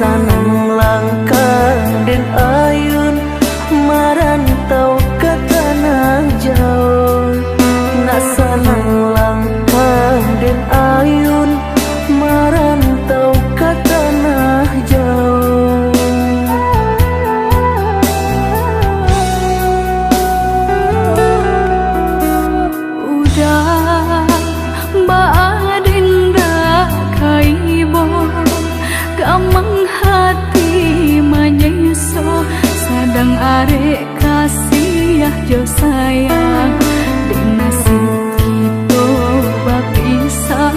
sanang langkah den ayun marantau ke tanah jauh. Nak sanang langkah den ayun marantau ke tanah jauh. Udah baadinda kaibo gamang hati manyeso sadang arek kasih jo sayang di nasib kita bapisah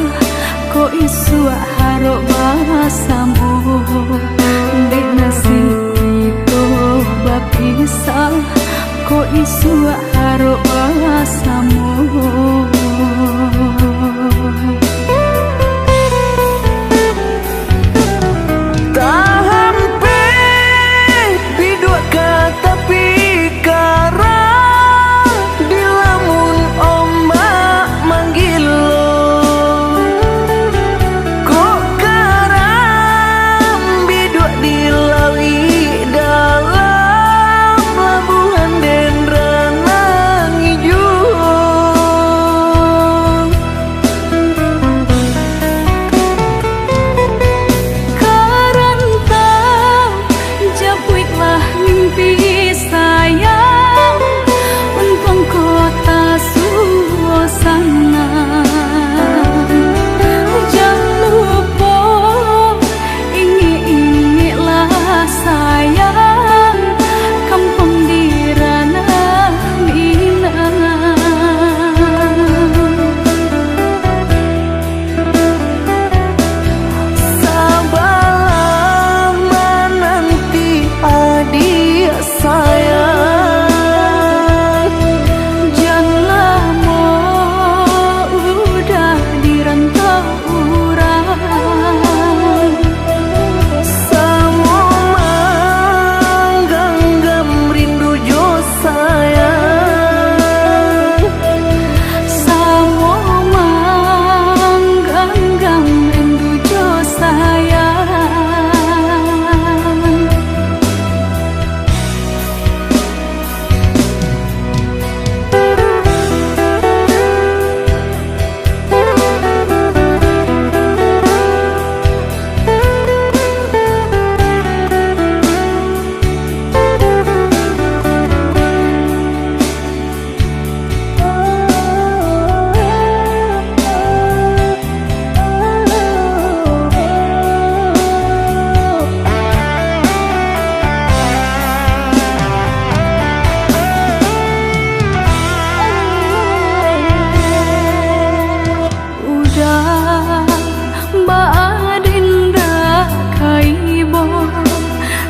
ko isu haro basamu di nasib kita bapisah ko isu haro basamu.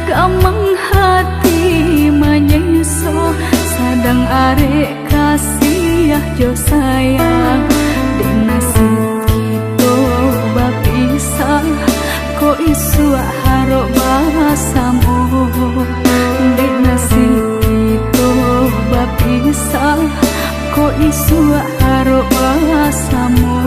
Gamang hati manyeso sadang arek kasih jo sayang di nasib kita bapisah ko isu haro basamu di nasib kita bapisah ko isu haro basamu.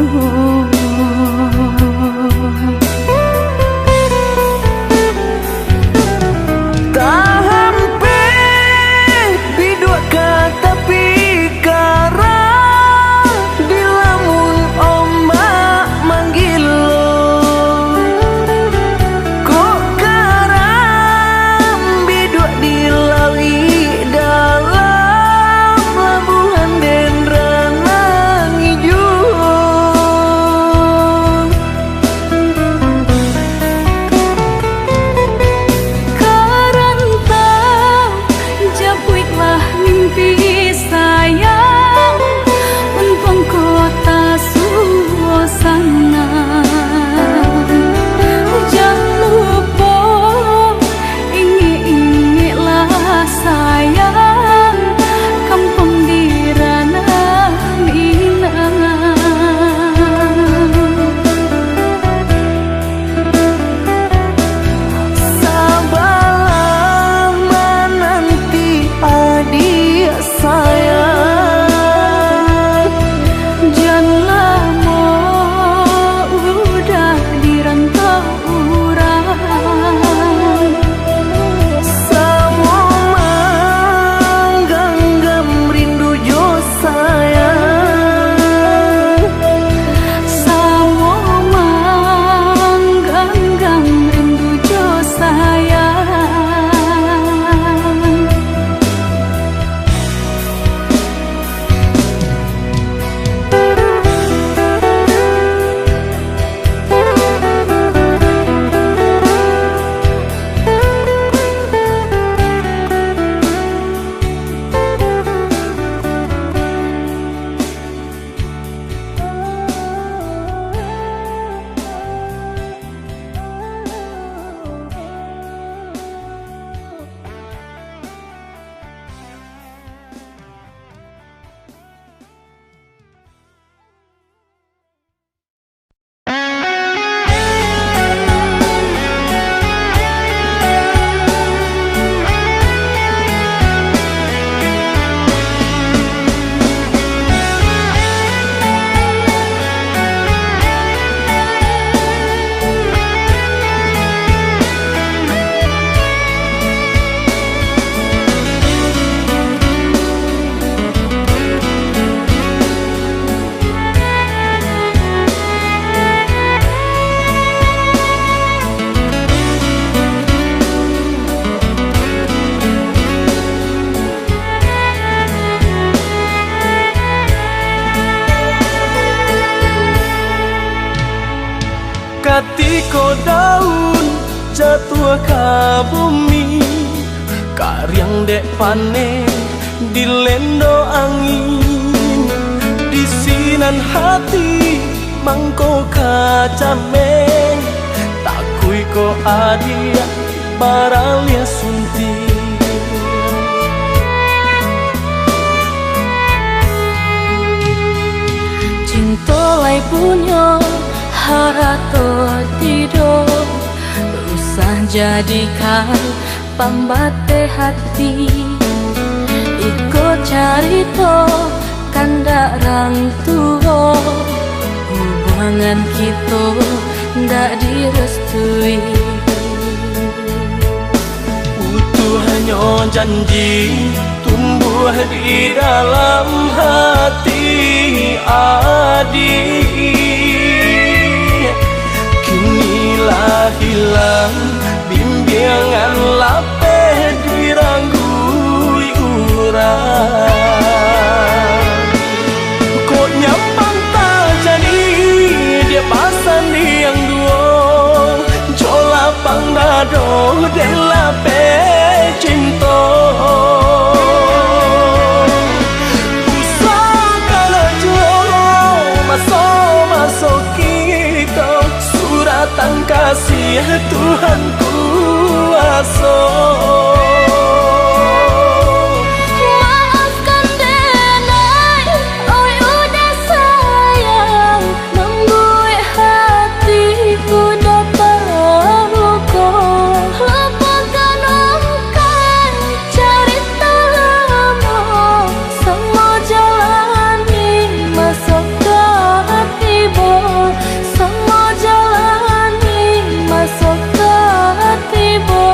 jatua ka bumi, karyang dek pane di lendo angin, di sinan hati mangko kacameng, takui ko adia baralia sunti. Cintolai punya harato tidur, usah jadikan pambate hati. Ikut carito kandarang tua, hubungan kita ndak direstui. Utuh hanya janji tumbuh di dalam hati adik, kinilah hilang bimbingan lapeh diranggui urang. Kok nyampang tak jadi dia pasan yang dua, jola pang dado dan lapeh cinta. Masuk kita suratan kasih Tuhan kuasa. Maafkan denai, oi udah sayang, membuat hatiku dapat luka. Lupakan ungkap cerita lama, semua jalani masuk semua jalani masuk ke hatimu.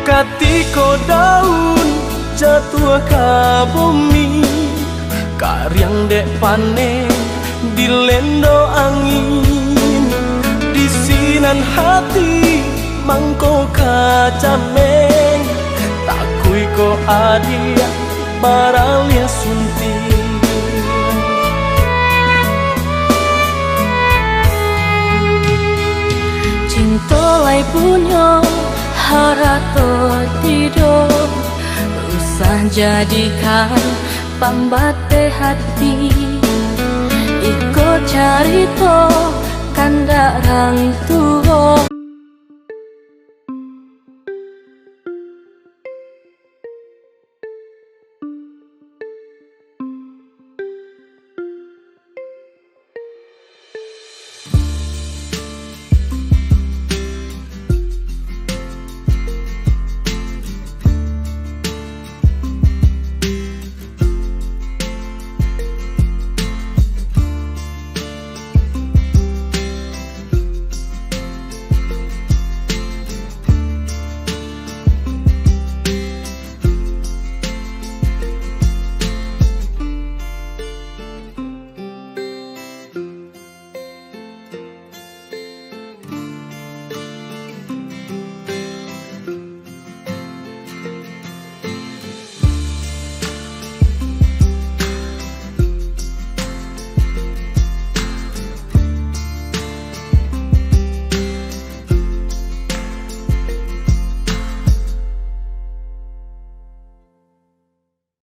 Katiko daun jatuh ka bumi, karyang dek pane di lendo angin, di sinan hati mangko kacameng, takui ko adia baralia sunti. Cintolai punya harato tidur, usah jadikan pambate hati. Ikut carito kandarang tua,